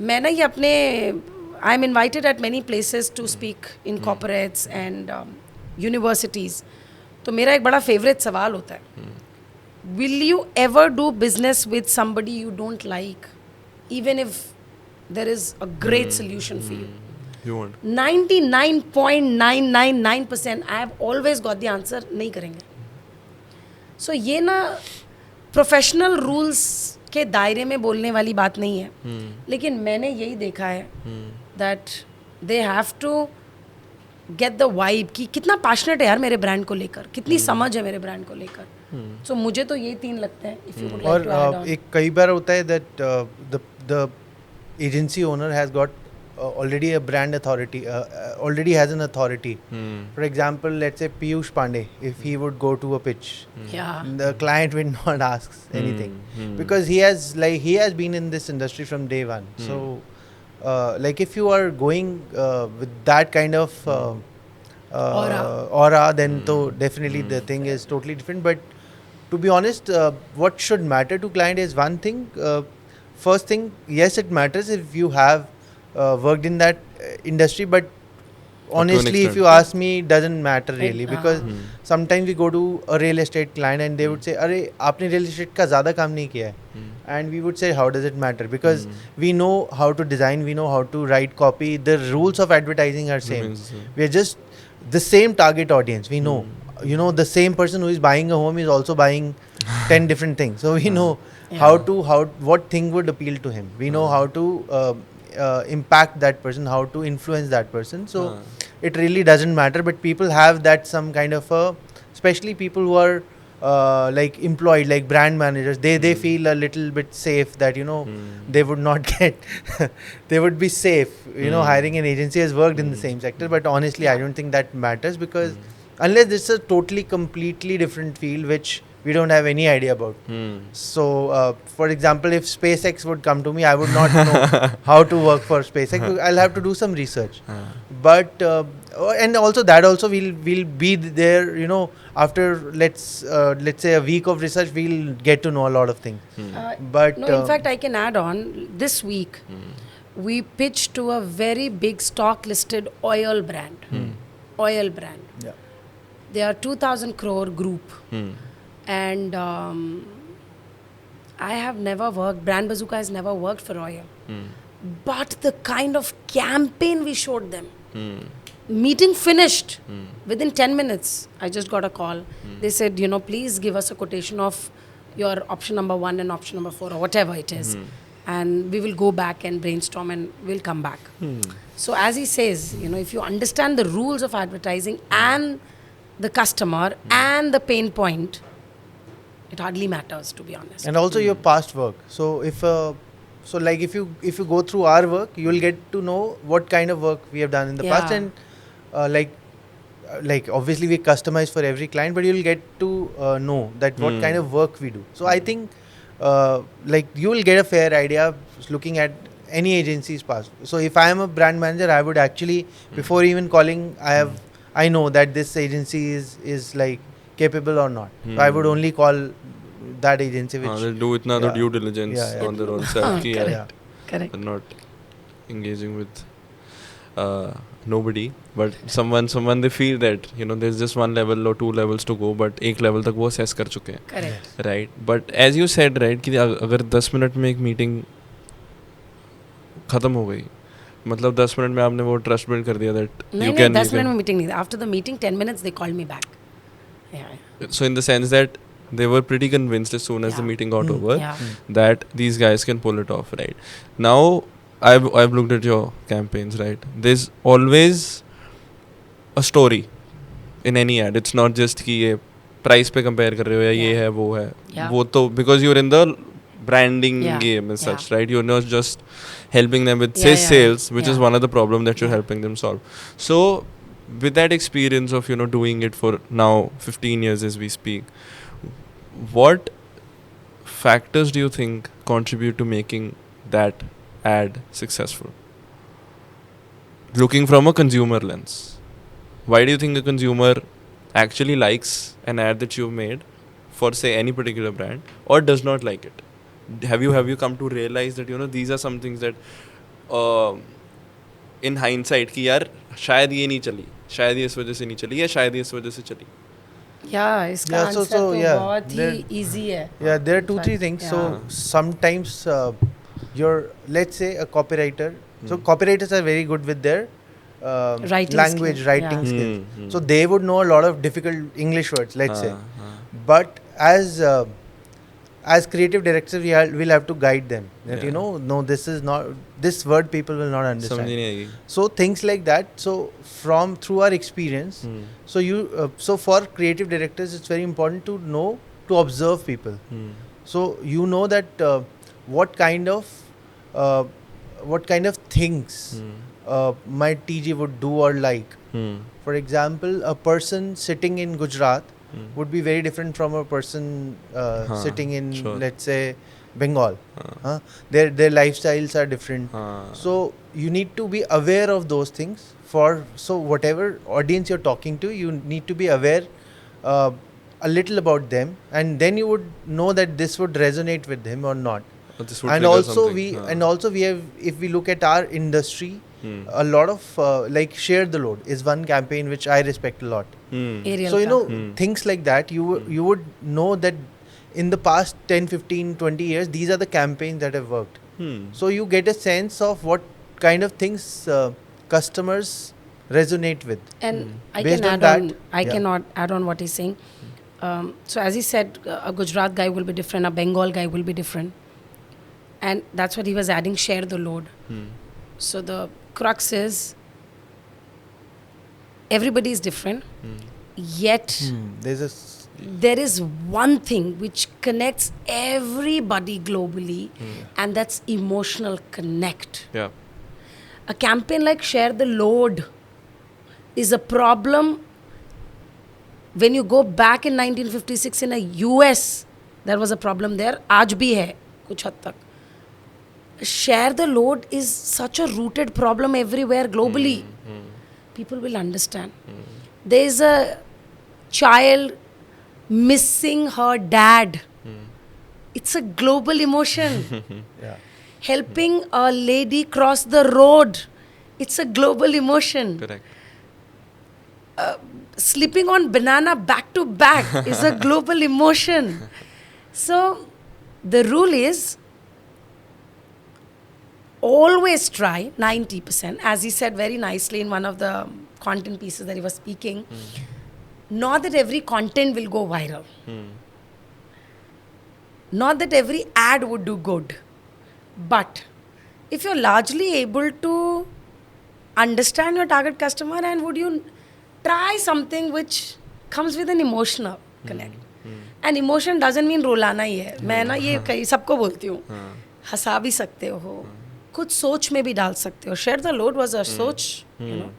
मैं ना ये अपने, I am invited at many places to speak in corporates and universities. तो मेरा एक बड़ा फेवरेट सवाल होता है, will you ever do business with somebody you don't like, even if there is a great solution for you? You won't. 99.999% I have always got the answer, नहीं करेंगे. So ये ना प्रोफेशनल रूल्स के दायरे में बोलने वाली बात नहीं है, लेकिन मैंने यही देखा है that they have to get the vibe कि कितना पैशनेट है यार मेरे ब्रांड को लेकर, कितनी समझ है मेरे ब्रांड को लेकर. So मुझे तो ये 3 लगते हैं. If you would like to add on. एक कई बार होता है that the agency owner has got already a brand authority, already has an authority. For example, let's say Piyush Pandey, if he would go to a pitch, the client will not ask anything because he has been in this industry from day one. So like if you are going with that kind of aura, then so definitely the thing is totally different. But to be honest, what should matter to client is one thing. First thing, yes, it matters if you have worked in that industry, but honestly, if you ask me, it doesn't matter really, because sometimes we go to a real estate client and they would say, "अरे आपने real estate का ज़्यादा काम नहीं किया है," and we would say, "How does it matter?" Because we know how to design, we know how to write copy. The rules of advertising are same. We are just the same target audience. We know, the same person who is buying a home is also buying 10 different things. So we know. What thing would appeal to him. We know how to impact that person, how to influence that person. So it really doesn't matter, but people have that some kind of especially people who are like employed, like brand managers, they feel a little bit safe that they would not get they would be safe, hiring an agency has worked in the same sector. But honestly, I don't think that matters, because unless this is a totally completely different field which we don't have any idea about. So for example, if SpaceX would come to me, I would not know how to work for SpaceX. I'll have to do some research. But and also that also we'll be there, after let's say a week of research, we'll get to know a lot of things. But No, in fact, I can add on. This week, we pitched to a very big stock-listed oil brand. Oil brand. yeah. They are 2,000 crore group. And I have never worked, Brand Bazooka has never worked for oil. But the kind of campaign we showed them, meeting finished within 10 minutes, I just got a call. They said, please give us a quotation of your option number 1 and option number 4 or whatever it is. And we will go back and brainstorm and we'll come back. So as he says, if you understand the rules of advertising and the customer and the pain point, it hardly matters, to be honest. And also your past work. So if you go through our work, you will get to know what kind of work we have done in the past, and like obviously we customize for every client, but you'll get to know that what kind of work we do. So I think like you will get a fair idea looking at any agency's past. So if I am a brand manager, I would actually, before even calling, I know that this agency is like capable or not. So I would only call that agency which they'll do the due diligence on their own self. Correct. They're not engaging with nobody, but someone they feel that there's just one level or two levels to go, but एक level तक वो assess कर चुके हैं. Correct. Right. But as you said, right, कि अगर 10 minute में एक मीटिंग खत्म हो गई, मतलब 10 मिनट में आपने वो ट्रस्ट बिल्ड कर दिया that नहीं, 10 मिनट में मीटिंग नहीं. After the meeting, 10 minutes they called me back. So in the sense that they were pretty convinced as soon as the meeting got over that these guys can pull it off, right? Now I've looked at your campaigns, right? There's always a story in any ad. It's not just कि ये price पे compare कर रहे हो या ये है वो है. वो तो because you're in the branding game as such, right? You're not just helping them with sales, which is one of the problem that you're helping them solve. So with that experience of doing it for now 15 years as we speak, what factors do you think contribute to making that ad successful? Looking from a consumer lens, why do you think a consumer actually likes an ad that you've made for say any particular brand or does not like it? Have you come to realize that these are some things that in hindsight कि यार शायद ये नहीं चली, शायद ये इस वजह से नहीं चली या शायद ये इस वजह से चली? इसका आंसर तो बहुत ही easy है. Yeah, there are 2-3 things. So sometimes let's say a copywriter. So copywriters are very good with their language writing skills. So they would know a lot of difficult English words, let's say. But as creative directors, we'll have to guide them that no, this is not, this word people will not understand. So things like that. So through our experience, so for creative directors, it's very important to observe people. So that what kind of things my TG would do or like. For example, a person sitting in Gujarat would be very different from a person sitting in, let's say, Bengal. Their lifestyles are different. So you need to be aware of those things. So whatever audience you're talking to, you need to be aware a little about them, and then you would know that this would resonate with him or not. And also we have, if we look at our industry, a lot of like Share the Load is one campaign which I respect a lot. So things like that, you would know that in the past 10, 15, 20 years, these are the campaigns that have worked. So you get a sense of what kind of things customers resonate with. And I cannot add on what he's saying. So as he said, a Gujarat guy will be different, a Bengal guy will be different. And that's what he was adding, share the load. So the crux is, everybody is different, yet there is one thing which connects everybody globally, and that's emotional connect. Yeah. A campaign like Share the Load is a problem. When you go back in 1956 in a US, there was a problem there. आज भी है कुछ हद तक. Share the load is such a rooted problem everywhere globally. People will understand. There is a child missing her dad. It's a global emotion. Yeah. Helping a lady cross the road. It's a global emotion. Correct. Sleeping on banana back to back is a global emotion. So the rule is always try 90%, as he said very nicely in one of the content pieces that he was speaking. Not that every content will go viral. Not that every ad would do good. But if you're largely able to understand your target customer, and would you try something which comes with an emotional connect. And emotion doesn't mean रुलाना ही है. मैं ना ये कई सबको बोलती हूँ. हंसा भी सकते हो, कुछ सोच में भी डाल सकते हो. Share the Load was a सोच, you know.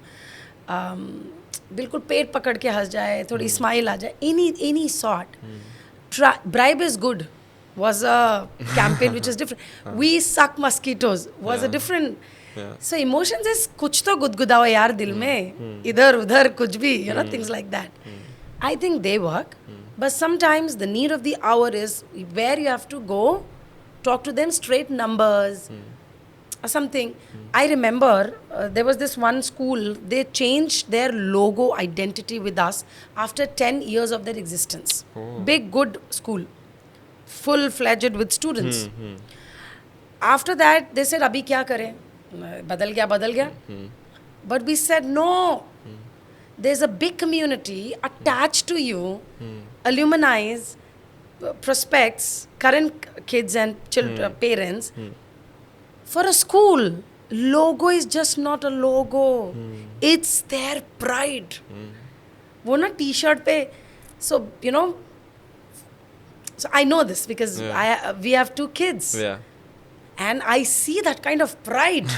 बिल्कुल पेट पकड़ के हंस जाए, थोड़ी स्माइल आ जाए. Any sort. Bribe is good was a campaign which is different. We suck mosquitoes was a different. Yeah. So emotions is कुछ तो गुदगुदाओ यार दिल में, इधर उधर कुछ भी, you know, things like that. I think they work, but sometimes the need of the hour is where you have to go, talk to them straight numbers or something. I remember there was this one school, they changed their logo identity with us after 10 years of their existence. Big, good school, full-fledged with students. After that, they said, अभी क्या करें? बदल गया. But we said, no. There's a big community attached to you, alumni, prospects, current kids and children, parents. For a school, logo is just not a logo. It's their pride. वो ना t-shirt पे, so you know, so I know this because we have 2 kids. Yeah. And I see that kind of pride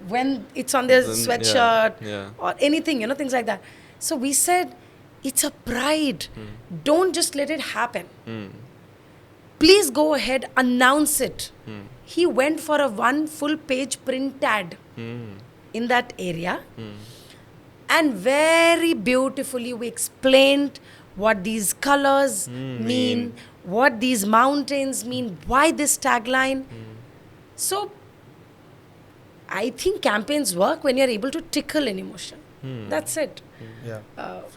when it's on their sweatshirt or anything, you know, things like that. So we said, it's a pride. Don't just let it happen. Please go ahead, announce it. He went for a 1 full page print ad in that area. And very beautifully we explained what these colors mean, what these mountains mean, why this tagline. So, I think campaigns work when you're able to tickle an emotion. That's it. Yeah.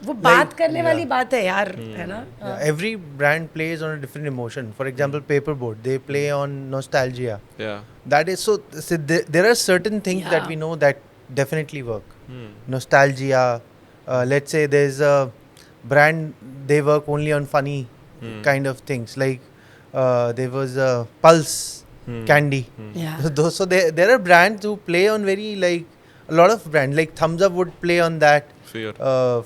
वो बात करने वाली बात है यार, है ना? Every brand plays on a different emotion. For example, Paperboard, they play on nostalgia. Yeah. That is so there are certain things that we know that definitely work. Nostalgia. Let's say there's a brand, they work only on funny kind of things. Like there was a Pulse candy. Yeah. So there are brands who play on very like a lot of brands. Like Thumbs Up would play on that. Sure.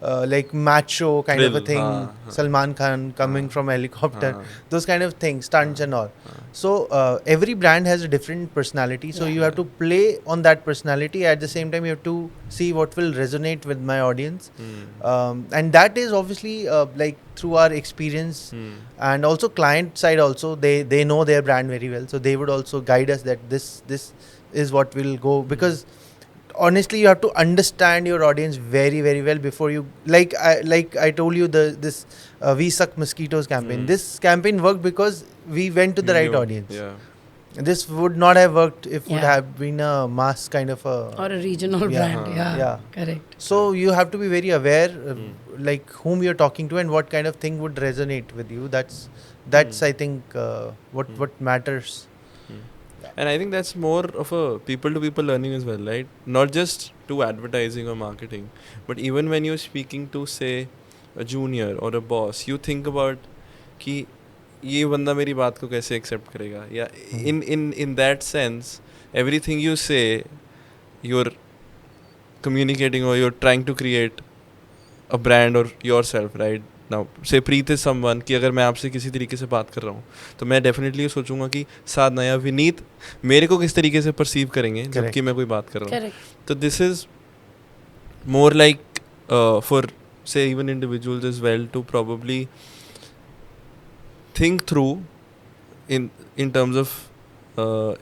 Like macho kind of a Thrill, thing. Salman Khan coming from a helicopter. Those kind of things, stunts and all. So every brand has a different personality. So you have to play on that personality. At the same time, you have to see what will resonate with my audience. And that is obviously like through our experience and also client side also. They know their brand very well. So they would also guide us that this is what will go. Because honestly, you have to understand your audience very, very well before you like I told you this We Suck Mosquitoes campaign. This campaign worked because we went to the right audience. Yeah. This would not have worked if it would have been a mass kind of a Or a regional brand. Yeah. Correct. So you have to be very aware like whom you're talking to and what kind of thing would resonate with you. That's I think what matters. And I think that's more of a people-to-people learning as well, right? Not just to advertising or marketing, but even when you're speaking to, say, a junior or a boss, you think about कि ये बंदा मेरी बात को कैसे accept करेगा? Yeah, in that sense, everything you say, you're communicating or you're trying to create a brand or yourself, right? Now से प्रीत is someone कि अगर मैं आपसे किसी तरीके से बात कर रहा हूँ तो मैं डेफिनेटली ये सोचूंगा कि साधना या विनीत मेरे को किस तरीके से परसीव करेंगे जबकि मैं कोई बात कर रहा हूँ. Correct. तो this is more like for say even individuals as well to probably think through in terms of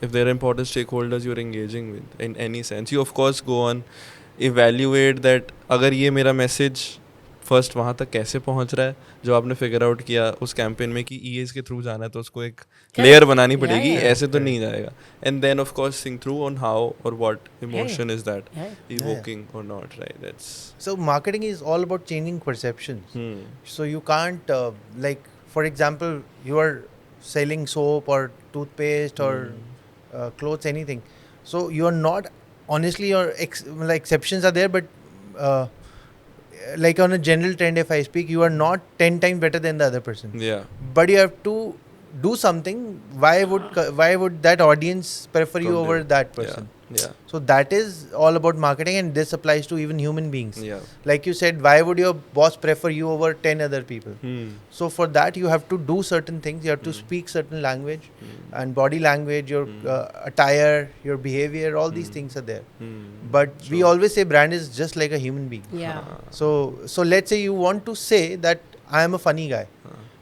if there are important stakeholders you're engaging with in any sense. You of course go on evaluate that अगर ये मेरा message first वहाँ तक कैसे पहुँच रहा है जो आपने फिगर आउट किया उस कैंपेन में कि ईएस के थ्रू जाना है तो उसको एक लेयर बनानी पड़ेगी, ऐसे तो नहीं जाएगा. And then of course think through on how और what emotion is that evoking or not, right? That's So marketing is all about changing perceptions. So you can't like, for example, you are selling soap or toothpaste or clothes, anything. So you are not, honestly, your like exceptions are there, but like on a general trend, if I speak, you are not 10 times better than the other person. yeah. But you have to do something. Why would that audience prefer you From over there. that person? Yeah. So that is all about marketing, and this applies to even human beings. Yeah. Like you said, why would your boss prefer you over 10 other people? So for that you have to do certain things. You have to speak certain language, and body language, your attire, your behavior, all these things are there. But we always say brand is just like a human being. Yeah. So let's say you want to say that I am a funny guy.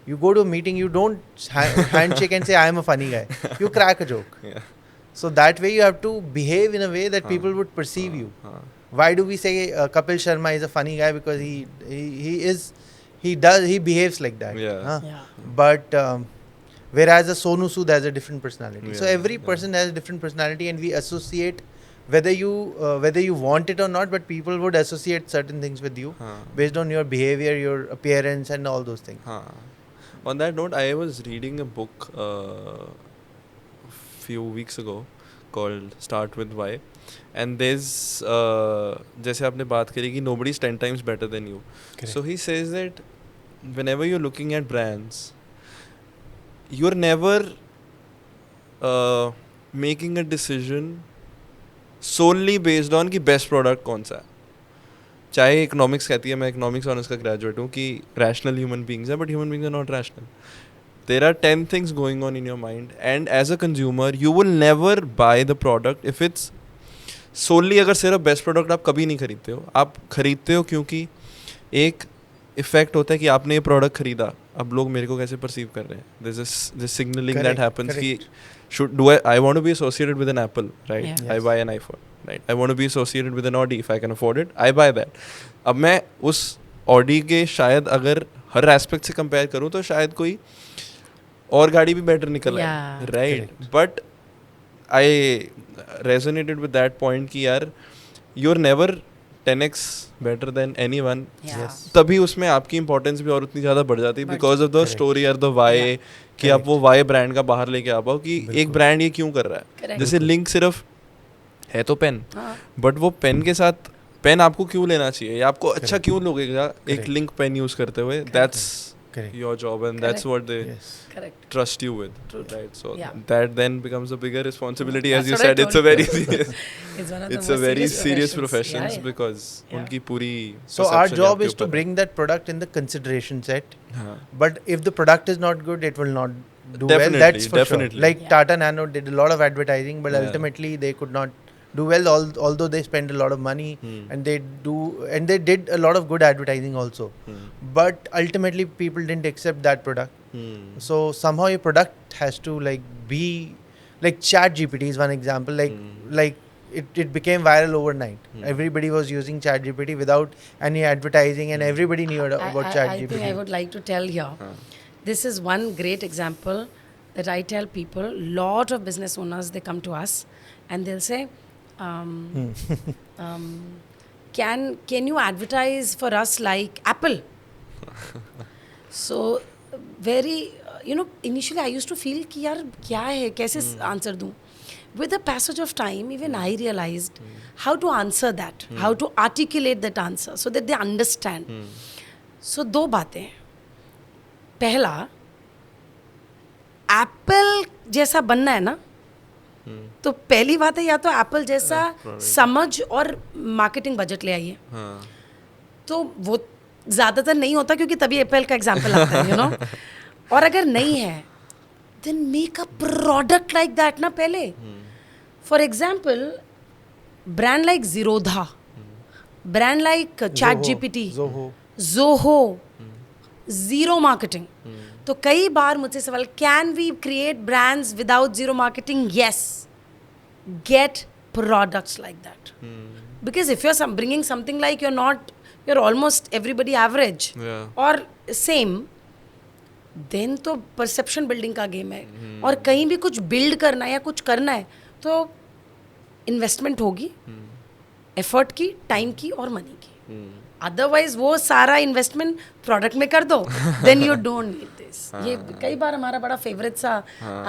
You go to a meeting, you don't handshake and say I am a funny guy. You crack a joke. Yeah. So that way you have to behave in a way that people would perceive you. Why do we say Kapil Sharma is a funny guy? Because he behaves like that. Yeah. Yeah. But whereas a Sonu Sood has a different personality. So Yeah, every person has a different personality, and we associate whether you want it or not. But people would associate certain things with you based on your behavior, your appearance, and all those things. On that note, I was reading a book few weeks ago called Start With Why, and there's जैसे आपने बात करी कि nobody's 10 times better than you. Correct. So he says that whenever you're looking at brands, you're never making a decision solely based on कि best product कौन सा है. चाहे इकोनॉमिक्स कहती है, मैं इकोनॉमिक्स ऑनर्स का ग्रेजुएट हूँ, कि रैशनल ह्यूमन बींग्स है, but human beings are not rational. There are 10 things going on in your mind, and as a consumer you will never buy the product if it's solely, अगर सिर्फ best product आप कभी नहीं खरीदते हो. आप खरीदते हो क्योंकि एक इफेक्ट होता है कि आपने ये प्रोडक्ट खरीदा, अब लोग मेरे को कैसे परसीव कर रहे हैं. There's सिग्नलिंग दैट हैपेंस कि I want to be associated with an Apple, right? Yeah. I buy an iPhone, right? I want to be associated with an Audi, if I can afford it, I buy that. अब मैं उस Audi के शायद अगर हर aspect से compare करूँ तो शायद कोई और गाड़ी भी बेटर निकल आए, right? But I resonated with that point कि यार you are never 10x better than anyone. तभी उसमें आपकी इंपॉर्टेंस भी और उतनी ज़्यादा बढ़ जाती है बिकॉज ऑफ द स्टोरी और द वाई, कि आप वो वाई ब्रांड का बाहर लेके आ पाओ कि एक ब्रांड ये क्यों कर रहा है. जैसे लिंक सिर्फ है तो पेन, बट वो पेन के साथ पेन आपको क्यों लेना चाहिए या आपको अच्छा क्यों लगेगा एक लिंक पेन यूज़ करते हुए. That's your job, and that's what they trust you with. Right? So that then becomes a bigger responsibility. As you said, it's a very serious it's a very serious profession because unki puri so our job is to bring that product in the consideration set. But if the product is not good, it will not do well. That's for sure. Like Tata Nano did a lot of advertising, but ultimately they could not do well, although they spend a lot of money and they did a lot of good advertising also. But ultimately people didn't accept that product. So somehow your product has to like be like ChatGPT is one example. Like it became viral overnight. Everybody was using ChatGPT without any advertising, and everybody knew about ChatGPT. I think I would like to tell here, this is one great example that I tell people. Lot of business owners, they come to us and they'll say, can you advertise for us like Apple? So very initially I used to feel कि यार क्या है, कैसे answer दूँ. With the passage of time, even I realized how to answer that, how to articulate that answer so that they understand. So दो बातें. पहला, Apple जैसा बनना है ना, तो पहली बात है या तो एप्पल जैसा समझ और मार्केटिंग बजट ले आइए. तो वो ज़्यादातर नहीं होता क्योंकि तभी एप्पल का एग्जाम्पल आता है, यू नो. और अगर नहीं है then make a product like that ना पहले. For example brand like Zerodha, brand like chat GPT, Zoho, zero marketing. तो कई बार मुझसे सवाल, can we create brands without zero marketing? Yes, get products like that. Because if you're bringing something like you're almost everybody average or same, then तो perception building का game है. और कहीं भी कुछ build करना है या कुछ करना है तो investment होगी, effort की, time की और money की. Otherwise वो सारा investment product में कर दो, then you don't need this. ये कई बार हमारा बड़ा favorite सा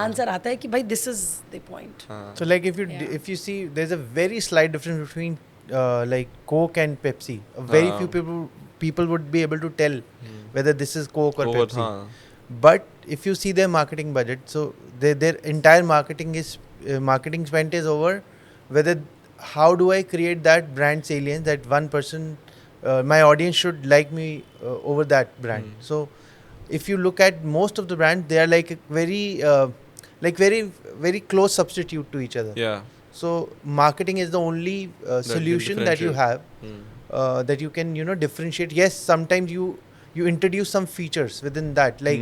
answer आता है कि भाई this is the point. So like if you see, there's a very slight difference between like Coke and Pepsi. Very few people would be able to tell whether this is Coke or Pepsi. But if you see their marketing budget, so their entire marketing spent is over whether how do I create that brand salience that one person, my audience should like me over that brand. So if you look at most of the brands, they are like very close substitute to each other. Yeah. So marketing is the only solution that you have that you can differentiate. Yes, sometimes you introduce some features within that, like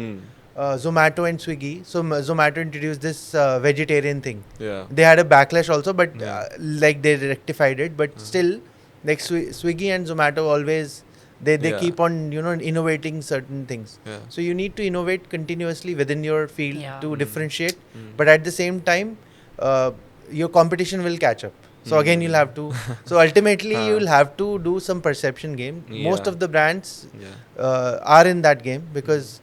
Zomato and Swiggy. So Zomato introduced this vegetarian thing. Yeah. They had a backlash also, but like they rectified it. But still, like Swiggy and Zomato always they keep on innovating certain things. Yeah. So you need to innovate continuously within your field to differentiate. But at the same time, your competition will catch up. So again, you'll have to. So ultimately, you'll have to do some perception game. Most of the brands are in that game because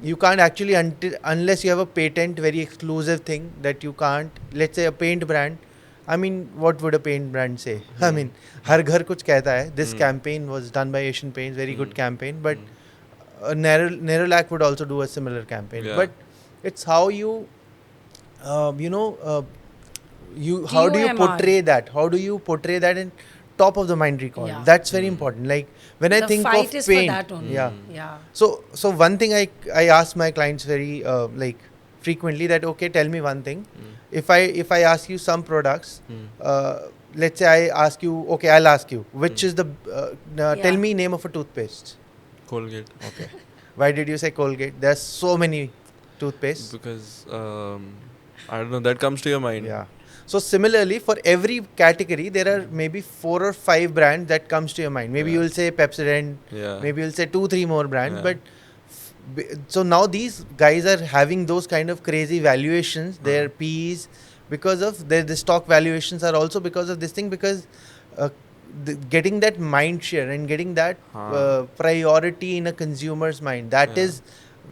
you can't actually unless you have a patent, very exclusive thing that you can't. Let's say a paint brand. I mean, what would a paint brand say? I mean, हर घर कुछ कहता है. This campaign was done by Asian Paints, very good campaign. But Nerolac would also do a similar campaign. But it's how you, how do you portray that? How do you portray that in top of the mind recall? Yeah. That's very important. Like when I think fight of is paint, for that only. Yeah. So one thing I ask my clients very like frequently that okay, tell me one thing. If I ask you some products, let's say I ask you, okay, I'll ask you which is the tell me name of a toothpaste. Colgate. Okay. Why did you say Colgate? There's so many toothpastes. Because I don't know, that comes to your mind. Yeah. So similarly, for every category, there are maybe 4 or 5 brands that comes to your mind. Maybe you will say Pepsodent. Yeah. Maybe you'll say 2-3 more brands. But so now these guys are having those kind of crazy valuations, their P's, because of the stock valuations are also because of this thing, because getting that mind share and getting that priority in a consumer's mind, that is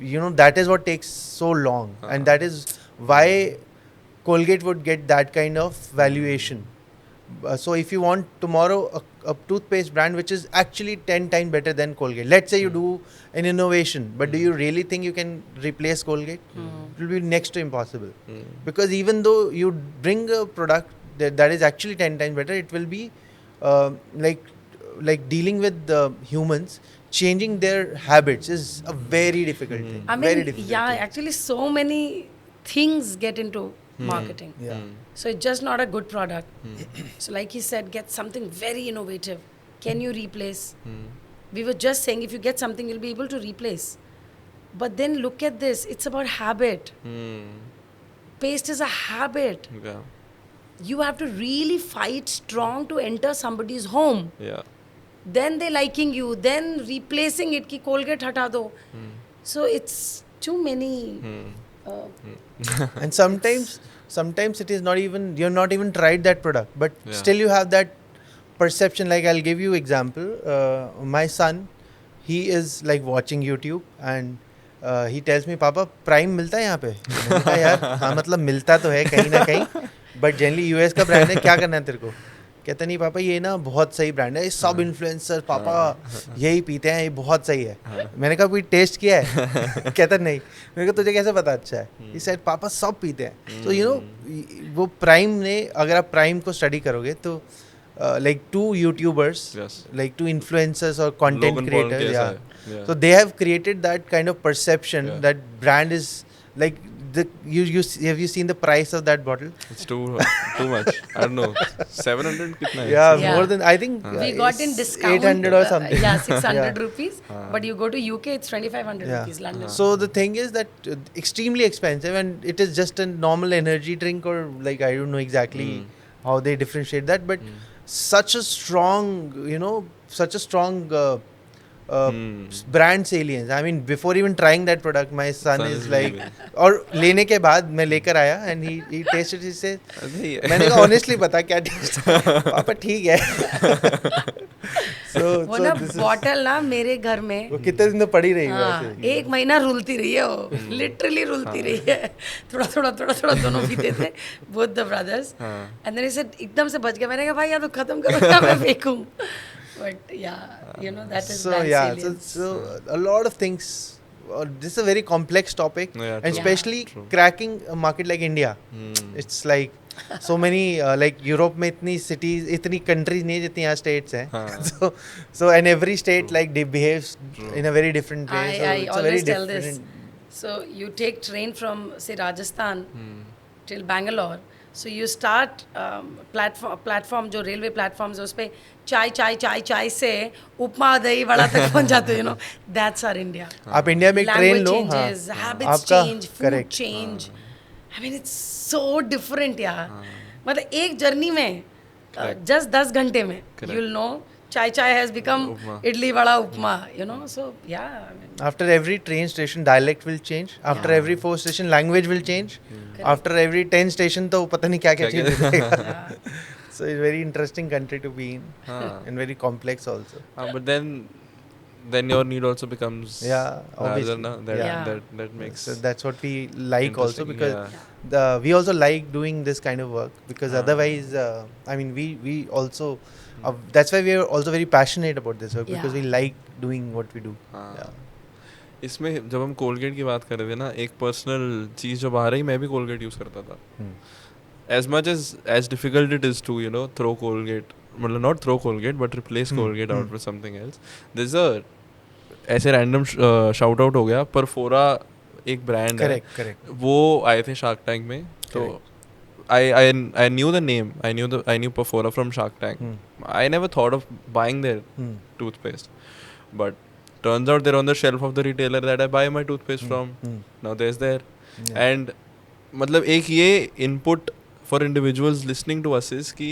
what takes so long, and that is why Colgate would get that kind of valuation. So if you want tomorrow a toothpaste brand which is actually 10 times better than Colgate, let's say you do an innovation, but do you really think you can replace Colgate? It will be next to impossible. Because even though you bring a product that is actually 10 times better, it will be like dealing with humans, changing their habits is a very difficult thing. I mean, actually so many things get into marketing. Yeah. So it's just not a good product. So like he said, get something very innovative. Can you replace? We were just saying if you get something, you'll be able to replace. But then look at this. It's about habit. Paste is a habit. Yeah. You have to really fight strong to enter somebody's home. Yeah. Then they liking you. Then replacing it, ki Colgate hata do. So it's too many... And sometimes it is not even, you're not even tried that product, but still you have that perception. Like I'll give you example. My son, he is like watching YouTube and he tells me, Papa, Prime मिलता है यहाँ पे? मैंने कहा यार हाँ मतलब मिलता तो है कहीं ना कहीं, but generally US का brand है, क्या करना है तेरे को? कहता नहीं पापा ये ना बहुत सही ब्रांड है, सब इन्फ्लुएंसर पापा यही पीते हैं, ये बहुत सही है. मैंने कहा कोई टेस्ट किया है? कहता नहीं. मैंने कहा तुझे कैसे पता अच्छा है? ये शायद पापा सब पीते हैं. तो वो प्राइम ने, अगर आप प्राइम को स्टडी करोगे तो like two YouTubers, Yes. like two influencers or content Logan Paul creators. case Yeah. hai. Yeah. So they have created that kind of perception Yeah. that brand is like have you seen the price of that bottle? It's too much. I don't know. 700 kitna hai? Yeah, Yeah. more than I think. We got in it's discount. 800 or something. Yeah, 600 Yeah. rupees. But you go to UK, it's 2500 Yeah. rupees, London. So the thing is that extremely expensive, and it is just a normal energy drink, or like I don't know exactly how they differentiate that, but such a strong, such a strong brand salience. I mean, before even trying that product, my son is like, और लेने के बाद मैं लेकर आया and he tasted it, said, मैंने कहा honestly बता क्या taste है? पापा ठीक है. वो ना बॉटल ना मेरे घर में वो कितने दिन में पड़ी रही हाँ, वैसे. 1 महीना रुलती रही है वो, लिटरली रुलती रही है. थोड़ा दोनों पीते थे, both the brothers. And then he said एकदम से बच गया. मैंने कहा भाई या तो खत्म करो या मैं फेंकूं. But yeah, that is So brand yeah, salience. so a lot of things. This is a very complex topic, Yeah, and true. especially True. cracking a market like India. It's like so many like Europe में इतनी cities, इतनी countries नहीं जितनी यहाँ states हैं. हाँ. So and every state like they behaves in a very different way. So I it's a very always tell this. different. So you take train from say Rajasthan till Bangalore. So you start platform जो railway platforms है उस पे चाय से उपमा दही वड़ा तक पहुंच जाते हो. That's our India. आप इंडिया में एक ट्रेन Language लो, हाँ, changes, habits आपका change, food correct. change. I mean it's so different यार. मतलब एक जर्नी में just 10 घंटे में you'll know chai has become idli vada upma, so yeah. I mean, After every train station, dialect will change. After every 4 station, language will change. After every 10 station, तो पता नहीं क्या क्या चीज़ मिलेगा. So it's a very interesting country to be in, and very complex also. But then your need also becomes Yeah, obviously. larger, Yeah. that makes So that's what we like also, interesting, because we also like doing this kind of work, because otherwise, I mean, we also that's why we are also very passionate about this work, because we Yeah. like doing what we do. हाँ. Yeah. इसमें जब हम Colgate की बात कर रहे थे ना, एक पर्सनल चीज़ जो बाहर आई, मैं भी कोलगेट यूज़ करता था. As much as difficult it is to throw Colgate, मतलब not throw Colgate but replace Colgate out with something else. There's a ऐसे random shout out हो गया, परफोरा एक ब्रांड है. Correct. वो आए थे शार्क टैंक में, तो I knew the name. I knew Perfora from Shark Tank. I never thought of buying their toothpaste, but turns out they're on the shelf of the retailer that I buy my toothpaste from. Now there's there, and मतलब एक ये input for individuals listening to us is कि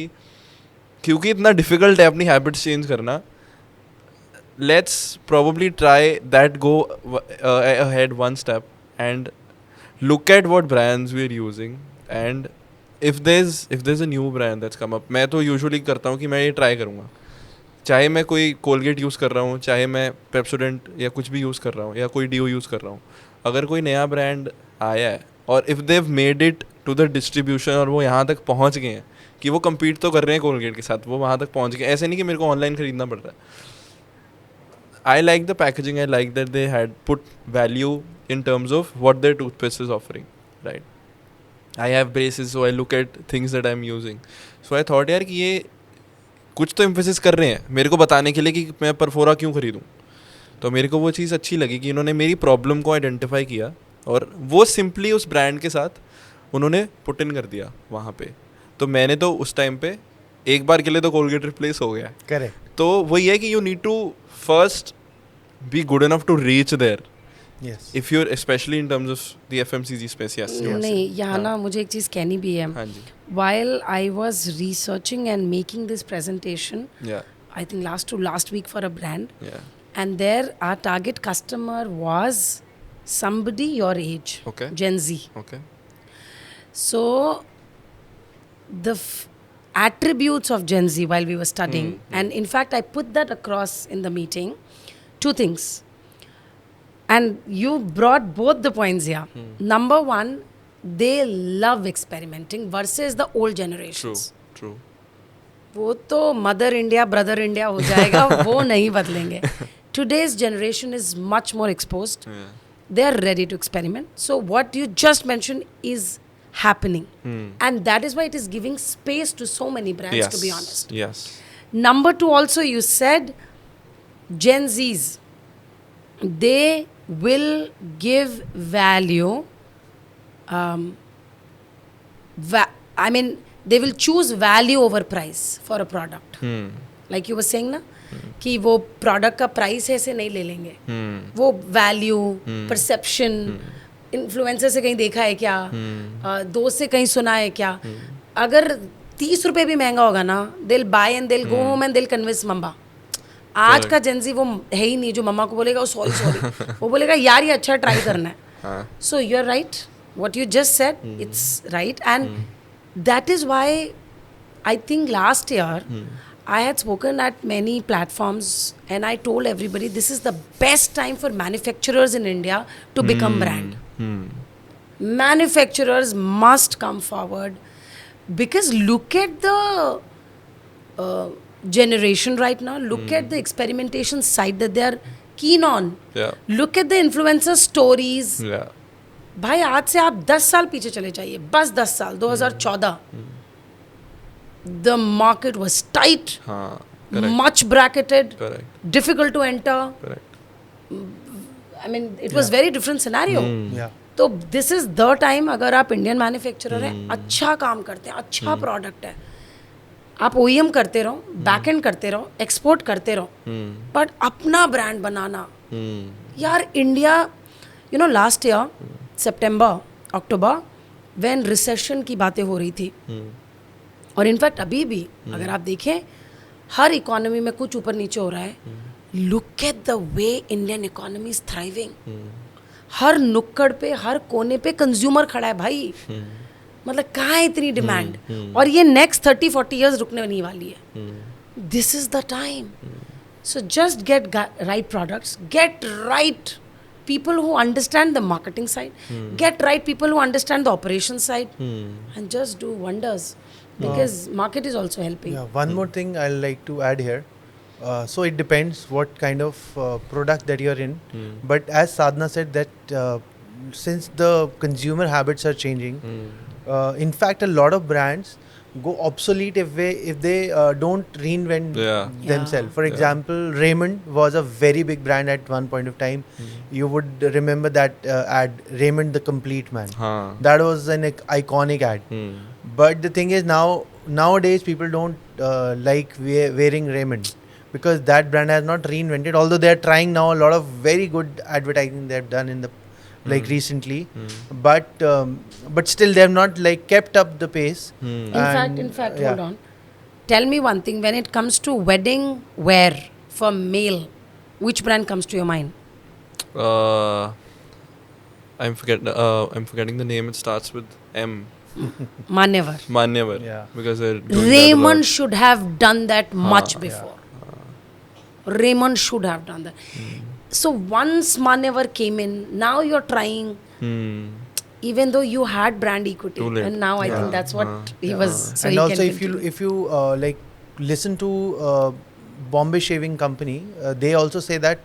क्योंकि इतना difficult है अपनी habits change करना, let's probably try that, go ahead one step and look at what brands we're using, and if there's a new brand that's come up, मैं तो usually करता हूँ कि मैं ये try करूँगा, चाहे मैं कोई Colgate यूज़ कर रहा हूँ, चाहे मैं Pepsodent या कुछ भी यूज़ कर रहा हूँ, या कोई Deo यूज़ कर रहा हूँ, अगर कोई नया ब्रांड आया है और if they've made it to the distribution और वो यहाँ तक पहुँच गए हैं कि वो compete तो कर रहे हैं Colgate के साथ, वो वहाँ तक पहुँच गए, ऐसे नहीं कि मेरे को ऑनलाइन खरीदना पड़ रहा है. I like the packaging. I like that they had put value in terms of what their toothpaste is offering, right? I have braces, so I look at things that I'm using. So I thought यार कि ये कुछ तो emphasis कर रहे हैं मेरे को बताने के लिए कि मैं परफोरा क्यों खरीदूँ. तो मेरे को वो चीज़ अच्छी लगी कि इन्होंने मेरी प्रॉब्लम को आइडेंटिफाई किया और वो सिंपली उस ब्रांड के साथ उन्होंने पुट इन कर दिया वहाँ पे. तो मैंने तो उस टाइम पे एक बार के लिए तो कोलगेट रिप्लेस हो गया. Correct. तो वही है कि you need to first be good enough to reach there. Yes. If you're especially in terms of the FMCG space, yes. नहीं यहाँ ना मुझे एक चीज़ कहनी भी है. हाँ जी. While I was researching and making this presentation, Yeah. I think last week for a brand, Yeah. and there our target customer was somebody your age, Okay. Gen Z. Okay. So the attributes of Gen Z while we were studying, and in fact I put that across in the meeting. 2 things, and you brought both the points here. Number 1, they love experimenting versus the old True. generations. True. वो तो mother India brother India हो जाएगा, वो नहीं बदलेंगे. Today's generation is much more exposed. Yeah. They are ready to experiment. So what you just mentioned is happening. Hmm. And that is why it is giving space to so many brands, Yes. to be honest. Yes. Number two, also, you said Gen Zs, they will give value. I mean, they will choose value over price for a product. Hmm. Like you were saying ना, कि वो product का price ऐसे नहीं ले लेंगे. Hmm. वो value, perception, influencer से कहीं देखा है क्या, दोस्त से कहीं सुना है क्या. अगर 30 रुपए भी महंगा होगा ना, they'll buy and they'll go home and they'll convince मम्मा. आज का जेंजी वो है ही नहीं जो मम्मा को बोलेगा सॉरी वो बोलेगा यार ये अच्छा ट्राई करना है. So you are right, what you just said, it's right. And that is why I think last year I had spoken at many platforms and I told everybody this is the best time for manufacturers in India to become brand. Manufacturers must come forward because look at the generation right now. Look at the experimentation side that they are keen on. Yeah. Look at the influencer stories. Yeah. भाई आज से आप 10 साल पीछे चले जाइए, बस 10 साल, 2014. The market was tight, Correct. much bracketed, Correct. difficult to enter. Correct. I mean, it was very different scenario. Yeah. तो दिस इज द टाइम, अगर आप इंडियन मैन्युफैक्चरर हैं, अच्छा काम करते हैं, अच्छा प्रोडक्ट है, आप OEM करते रहो, बैक एंड करते रहो, एक्सपोर्ट करते रहो, बट अपना ब्रांड बनाना. यार India, you know last year September October when recession की बातें हो रही थी, और इनफैक्ट अभी भी अगर आप देखें हर इकोनॉमी में कुछ ऊपर नीचे हो रहा है. Look at the way Indian economy is thriving. हर नुक्कड़ पे, हर कोने पे कंज्यूमर खड़ा है भाई. मतलब कहाँ है इतनी डिमांड, और ये नेक्स्ट 30-40 ईयर्स रुकने नहीं वाली है. This is the time. So just get right products, get right people who understand the marketing side, get right people who understand the operation side, and just do wonders, because market is also helping. Yeah, one more thing I'll like to add here. So it depends what kind of product that you're in. But as Sadhna said that since the consumer habits are changing, in fact a lot of brands go obsolete if they don't reinvent themselves. For example, Raymond was a very big brand at one point of time. You would remember that ad, Raymond the Complete Man. That was an iconic ad. But the thing is nowadays people don't like wearing Raymond because that brand has not reinvented, although they are trying now a lot of very good advertising they have done in the recently, but still they have not like kept up the pace. In fact, hold on. Tell me one thing, when it comes to wedding wear for male, which brand comes to your mind? I'm forgetting the name. It starts with M. Manyavar. Manyavar. Yeah. Because they're doing that a Raymond lot. should have done that much before. Raymond should have done that. So once Manyavar came in, now you're trying, even though you had brand equity, Too late. and now I think that's what he was. So And he also can if continue. you like listen to Bombay Shaving Company, they also say that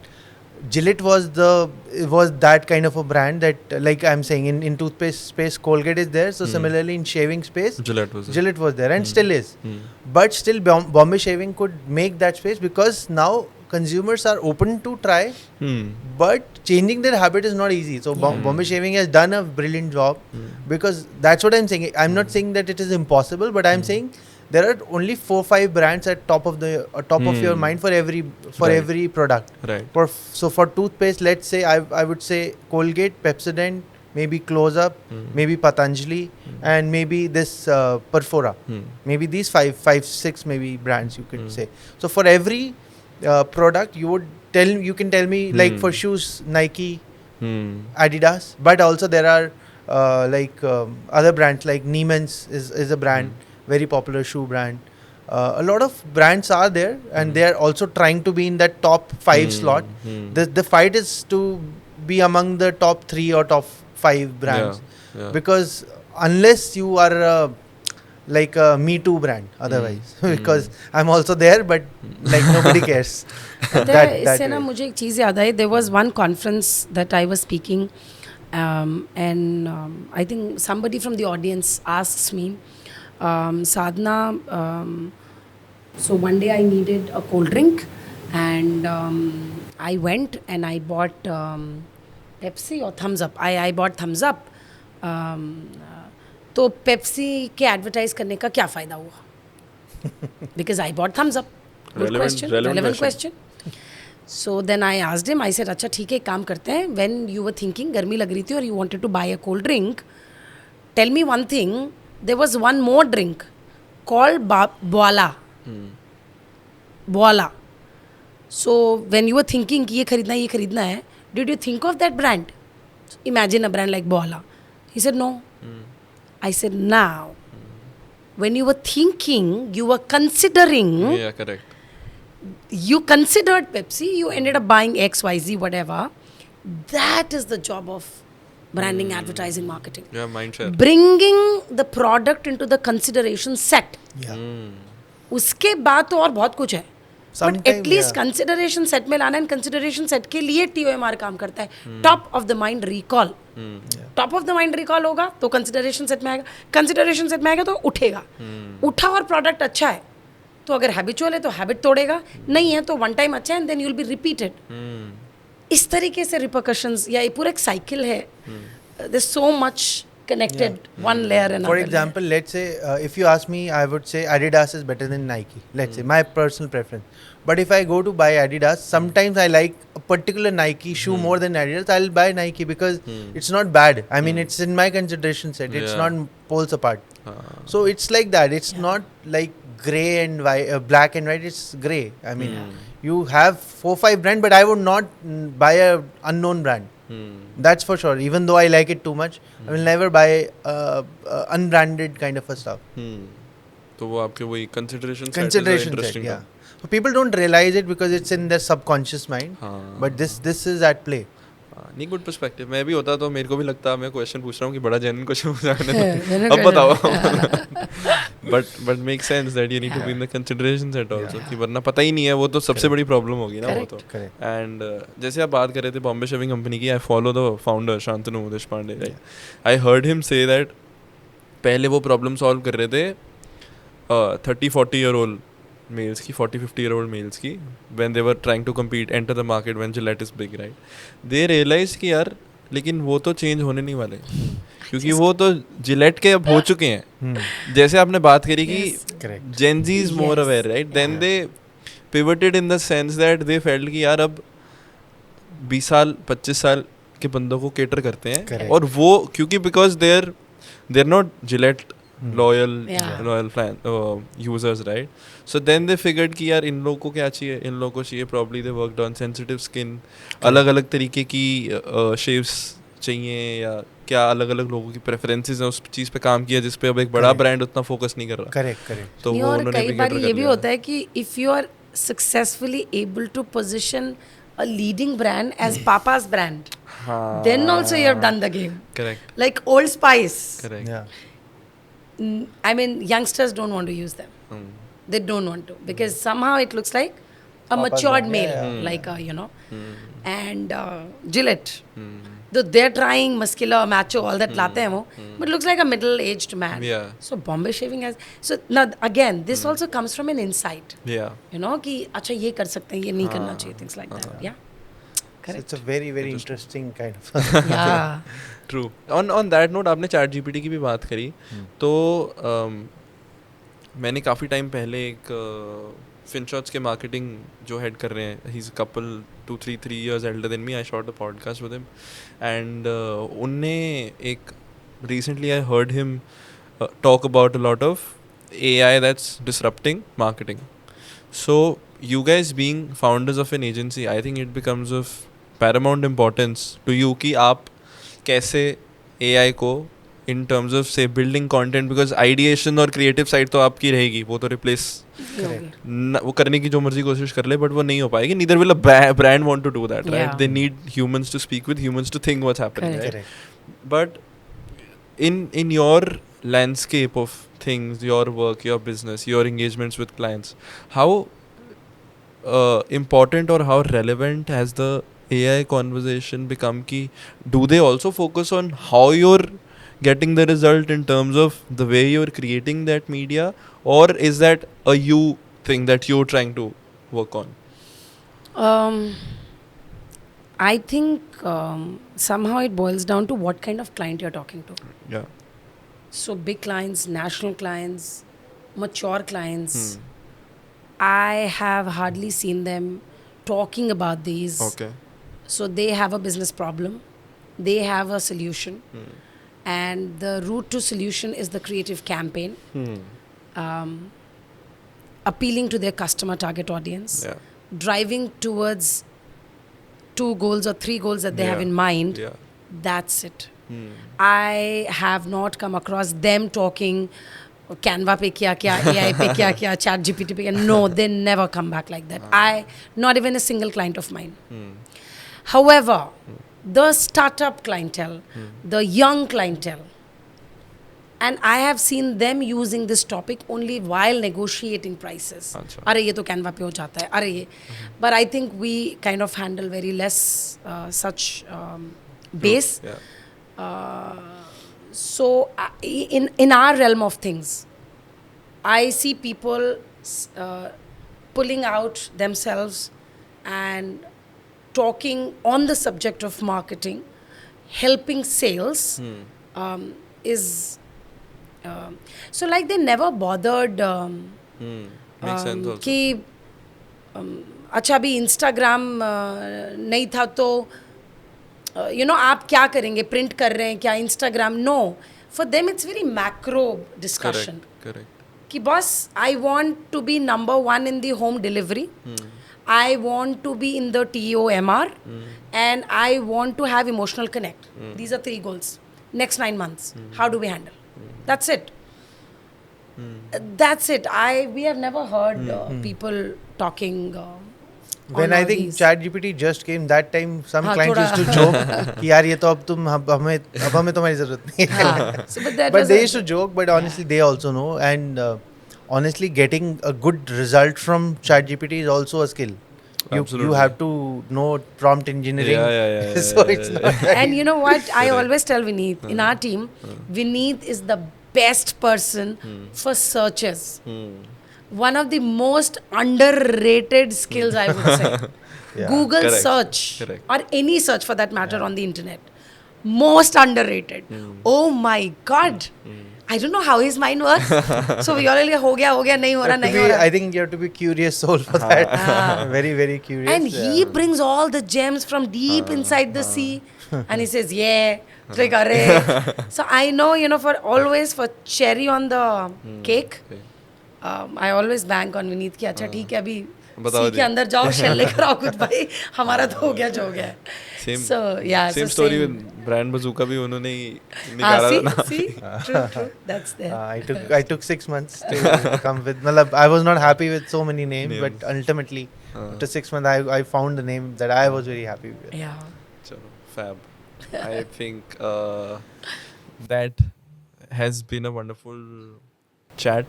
Gillette was that kind of a brand that, like I'm saying, in toothpaste space Colgate is there, so similarly in shaving space Gillette was there and still is. But still Bombay Shaving could make that space because now consumers are open to try, but changing their habit is not easy. So Bombay Shaving has done a brilliant job, because that's what I'm saying. I'm not saying that it is impossible, but I'm saying there are only 4-5 brands at top of your mind for every product. Right. So for toothpaste, let's say I would say Colgate, Pepsodent, maybe Close Up, maybe Patanjali, and maybe this Perfora. Maybe these 5-6 maybe brands you could say. So for every product you can tell me, like for shoes, Nike, Adidas, but also there are other brands like Neiman's is a brand, very popular shoe brand. A lot of brands are there, and they are also trying to be in that top 5 slot. The fight is to be among the top 3 or top 5 brands, because unless you are like a Me Too brand, otherwise because I'm also there, but like nobody cares. इससे ना मुझे एक चीज़ याद आई. There was one conference that I was speaking I think somebody from the audience asks me, Sadhana, so one day I needed a cold drink, and I went and I bought Pepsi or Thumbs Up. I bought Thumbs Up. तो Pepsi के advertise करने का क्या फ़ायदा हुआ? Because I bought Thums Up. relevant question. So then I asked him, I said, अच्छा ठीक है, काम करते हैं. When you were thinking, गर्मी लग रही थी और you wanted to buy a cold drink, tell me one thing, there was one more drink called Boala. Boala. So when you were thinking कि ये खरीदना है, did you think of that brand? Imagine a brand like Boala. He said, no. I said, now, when you were thinking, you were considering, Yeah, correct. you considered Pepsi, you ended up buying X, Y, Z, whatever. That is the job of branding, advertising, marketing. Yeah, mindshare. Bringing the product into the consideration set. Yeah. उसके बाद तो और बहुत कुछ है. But Sometime, at least yeah. Consideration set में लाना. And consideration set के लिए TOMR काम करता है. Top of the mind recall. Top of the mind recall होगा तो कंसिडरेशन सेट में आएगा. कंसिडरेशन सेट में आएगा तो उठेगा. उठा और प्रोडक्ट अच्छा है तो अगर हैबिचुअल है तो हैबिट तोड़ेगा. नहीं है तो वन टाइम अच्छा है and then you will be repeated. इस तरीके से रिपरकशंस या ये पूरा एक साइकिल है. There so much connected, one layer and For another example, let's say if you ask me, I would say Adidas is better than Nike. Let's say my personal preference. But if I go to buy Adidas, sometimes I like a particular Nike shoe more than Adidas. I'll buy Nike because it's not bad. I mean, it's in my consideration set. It's Yeah. not poles apart. So it's like that. It's not like gray and white, black and white. It's gray. I mean, you have 4-5 brand, but I would not buy a unknown brand. That's for sure. Even though I like it too much, I will never buy unbranded kind of a stuff. तो वो आपके वही consideration set is Consideration set, interesting. yeah. So people don't realize it because it's in their subconscious mind. हाँ. But this is at play. नहीं, good perspective. मैं भी होता तो मेरे को भी लगता, मैं क्वेश्चन पूछ रहा हूँ कि बड़ा जेन्युइन क्वेश्चन पूछा Genuine अब बताओ. question. But make sense that you need to be in the consideration set also, कि वरना पता ही नहीं है. वो तो सबसे बड़ी प्रॉब्लम होगी ना. वो तो Correct. एंड जैसे आप बात कर रहे थे बॉम्बे शेविंग कंपनी की, I follow the founder Shantanu Deshpande, right. I heard him say that पहले वो प्रॉब्लम सॉल्व कर रहे थे 30-40 ईयर ओल्ड males की, 40-50 year old males की, when they were trying to compete, enter the market when Gillette is big, right? They realized कि यार लेकिन वो तो चेंज होने नहीं वाले, क्योंकि वो तो Gillette के अब हो चुके हैं. जैसे आपने बात करी कि Correct. Gen Z is more Yes. aware, right? Then they pivoted in the sense that they felt कि यार अब 20 साल 25 साल के बंदों को cater करते हैं. Correct. और वो क्योंकि because they're not Gillette loyal fan users, right? So then they figured कि यार इन लोगों को क्या चाहिए, इन लोगों को चाहिए probably they worked on sensitive skin, अलग अलग तरीके की शेव्स चाहिए, या क्या अलग अलग लोगों की प्रेफरेंसेस हैं, उस चीज़ पे काम किया जिस पे अब एक बड़ा ब्रांड उतना फोकस नहीं कर रहा. Correct. तो नहीं, वो और उन्होंने कई भी बार cater ये कर भी लिया. होता है कि if you are successfully able to position a leading brand as papa's brand, हाँ. then also you have done the game. Correct. Like Old Spice. Correct. Yeah. I mean, youngsters don't want to use them. They don't want to because somehow it looks like a Papa's matured brand, male, yeah. like a, and Gillette. Though they're trying muscular, macho, all that लाते हैं वो, but looks like a middle-aged man. Yeah. So Bombay Shaving has. So now again, this also comes from an insight. Yeah. कि अच्छा ये कर सकते हैं, ये नहीं करना चाहिए, things like that. Yeah. So Correct. it's a very interesting kind of. Yeah. True. On that note, आपने चैट जीपीटी की भी बात करी, तो मैंने काफ़ी टाइम पहले एक फिनशॉट्स के मार्केटिंग जो हेड कर रहे हैं, he is couple 2-3 years elder than me, I shot a podcast with him, and उनने एक recently I heard him talk about a lot of AI that's disrupting marketing. So you guys being founders of an agency, I think it becomes of paramount importance to you कि आप कैसे AI को in terms of say building content, because ideation और creative side तो आपकी रहेगी, वो तो replace वो करने की जो मर्जी कोशिश कर ले, बट वो नहीं हो पाएगी. neither will a brand want to do that, right? Yeah. They need humans to speak with humans to think what's happening, right? Correct. But in your landscape of things, your work, your business, your engagements with clients, how important or how relevant has the AI conversation become ki, do they also focus on how you're getting the result in terms of the way you're creating that media, or is that a you thing that you're trying to work on? I think somehow it boils down to what kind of client you're talking to. Yeah. So big clients, national clients, mature clients, Hmm. I have hardly seen them talking about these. Okay. So they have a business problem, they have a solution, Hmm. and the route to solution is the creative campaign, Hmm. appealing to their customer target audience, Yeah. driving towards 2 goals or 3 goals that they have Yeah. in mind. Yeah. That's it. Hmm. I have not come across them talking Canva pe kya kya, AI pe kya kya, Chat GPT pe kya. No, they never come back like that. Not even a single client of mine. Hmm. However, the startup clientele, the young clientele, and I have seen them using this topic only while negotiating prices. Acha. अरे ये तो Canva पे हो जाता है, अरे ये. But I think we kind of handle very less such base. Yeah. So in our realm of things, I see people pulling out themselves and talking on the subject of marketing, helping sales, is so like they never bothered Hmm. Makes sense also. कि अच्छा अभी Instagram नहीं था तो you know आप क्या करेंगे, print कर रहे हैं क्या Instagram? No, for them it's very macro discussion Correct. कि boss I want to be number 1 in the home delivery, I want to be in the TOMR, and I want to have emotional connect. These are 3 goals. Next 9 months, how do we handle? That's it. That's it. We have never heard people talking. When on I all think these. ChatGPT just came, that time some हाँ, clients थोड़ा- used to joke कि यार ये तो अब हमें तुम्हारी जरूरत नहीं है. हाँ, so, but that But was they a- used to joke, but honestly they also know, and honestly getting a good result from ChatGPT is also a skill. You Absolutely. have to know prompt engineering. Yeah. So it's not that And you know what? I Correct. always tell Vineet, in our team, Vineet is the best person for searches. One of the most underrated skills, I would say. Yeah. Google Correct. search, Correct. or any search for that matter on the internet. Most underrated. Oh my God. I don't know how his mind works. So we all like, हो गया, नहीं हो रहा, To नहीं be, हो रहा. I think you have to be curious soul for that. Very, very curious. And he brings all the gems from deep inside the sea. And he says, yeah. It's like, arre. So I know, for always for cherry on the cake, I always bank on Vineet ki, अच्छा ठीक है अभी बताओ सी जी। के अंदर जाओ shell लेकर आओ कुछ भाई, हमारा तो हो गया जो हो गया. So yeah, Same so story same. with brand bazooka भी उन्होंने ही हाँ, निकाला see, था ना. see, true, that's there. I took 6 months to come with. Malab, I was not happy with so many names, Names. but ultimately, after 6 months, I found the name that I was very happy with. Yeah. Chalo, fab. I think that has been a wonderful chat,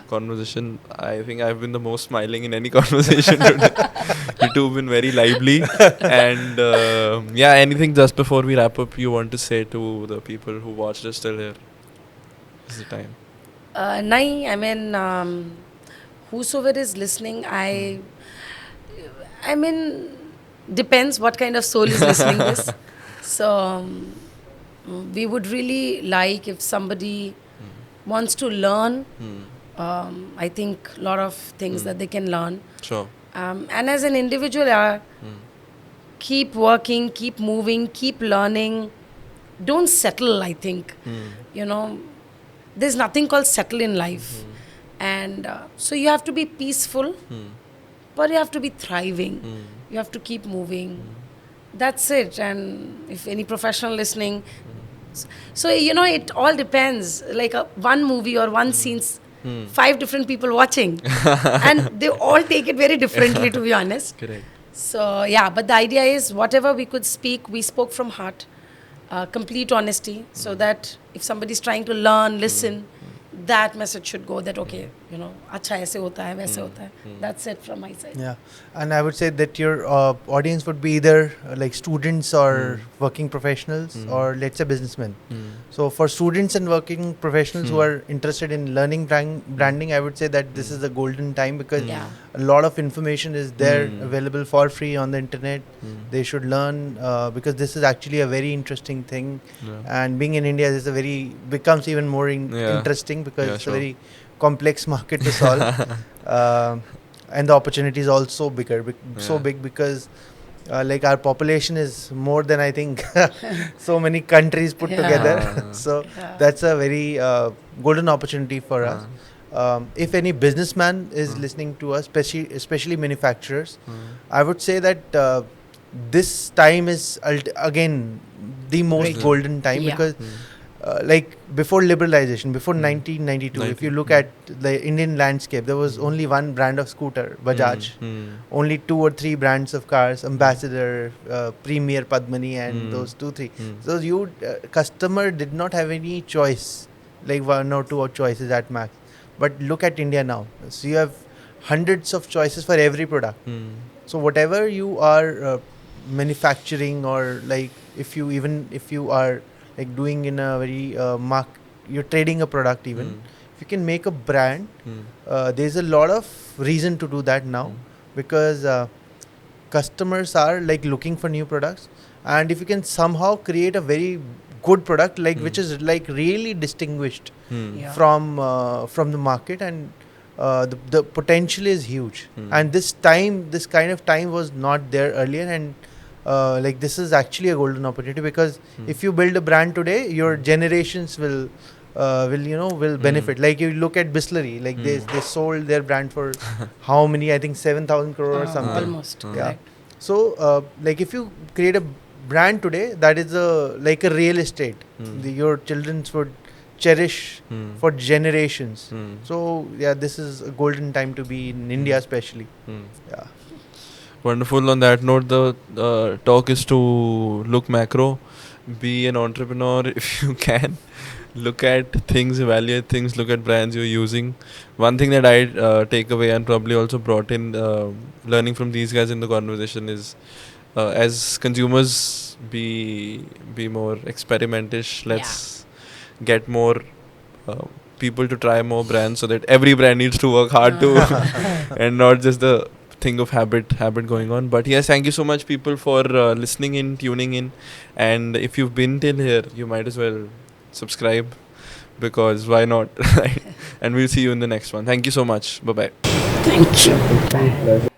conversation. I think I've been the most smiling in any conversation today. You two have been very lively. And yeah, anything just before we wrap up you want to say to the people who watched us till here? This is the time. Nahi, I mean, whosoever is listening, I mean, depends what kind of soul is listening this. So, we would really like if somebody wants to learn. I think a lot of things that they can learn. Sure. And as an individual, keep working, keep moving, keep learning. Don't settle, I think. There's nothing called settle in life. And so you have to be peaceful, but you have to be thriving. You have to keep moving. That's it. And if any professional listening, so it all depends. Like one movie or one scene's 5 different people watching, and they all take it very differently, to be honest. Correct. So yeah, but the idea is whatever we could speak, we spoke from heart, complete honesty, so that if somebody's trying to learn, listen, that message should go that okay, अच्छा ऐसे होता है वैसे होता है. That's it from my side. Yeah, and I would say that your audience would be either like students or working professionals or let's say businessmen. So for students and working professionals who are interested in learning branding, I would say that this is the golden time because Yeah. a lot of information is there available for free on the internet. They should learn because this is actually a very interesting thing. And being in India is becomes even more interesting because it's a very complex market to solve. And the opportunity is also so big because like our population is more than I think so many countries put together. So that's a very golden opportunity for us. If any businessman is listening to us, especially manufacturers, I would say that this time is again the most golden time because like before liberalization, before 1992, if you look at the Indian landscape, there was only one brand of scooter, Bajaj. Only 2 or 3 brands of cars, Ambassador, Premier, Padmani, and those 2-3. So customer did not have any choice, like 1 or 2 choices at max. But look at India now. So you have hundreds of choices for every product. So whatever you are manufacturing, or like if you are like doing in a very you're trading a product even, if you can make a brand, there's a lot of reason to do that now because customers are like looking for new products, and if you can somehow create a very good product like which is like really distinguished from the market, and the potential is huge. And this kind of time was not there earlier, and like this is actually a golden opportunity because if you build a brand today, your generations will benefit. Like you look at Bisleri, like they sold their brand for how many, I think 7,000 crore or something. Almost. Yeah. Correct. So like if you create a brand today, that is like a real estate. Your children would cherish for generations. So yeah, this is a golden time to be in India especially. Yeah. Wonderful. On that note, the talk is to look macro, be an entrepreneur if you can. Look at things, evaluate things, look at brands you're using. One thing that I take away and probably also brought in learning from these guys in the conversation is as consumers be more experimentish. Let's get more people to try more brands so that every brand needs to work hard to and not just the thing of habit going on. But yes, thank you so much people for listening in, tuning in, and if you've been till here, you might as well subscribe because why not, right? And we'll see you in the next one. Thank you so much. Bye bye. Thank you.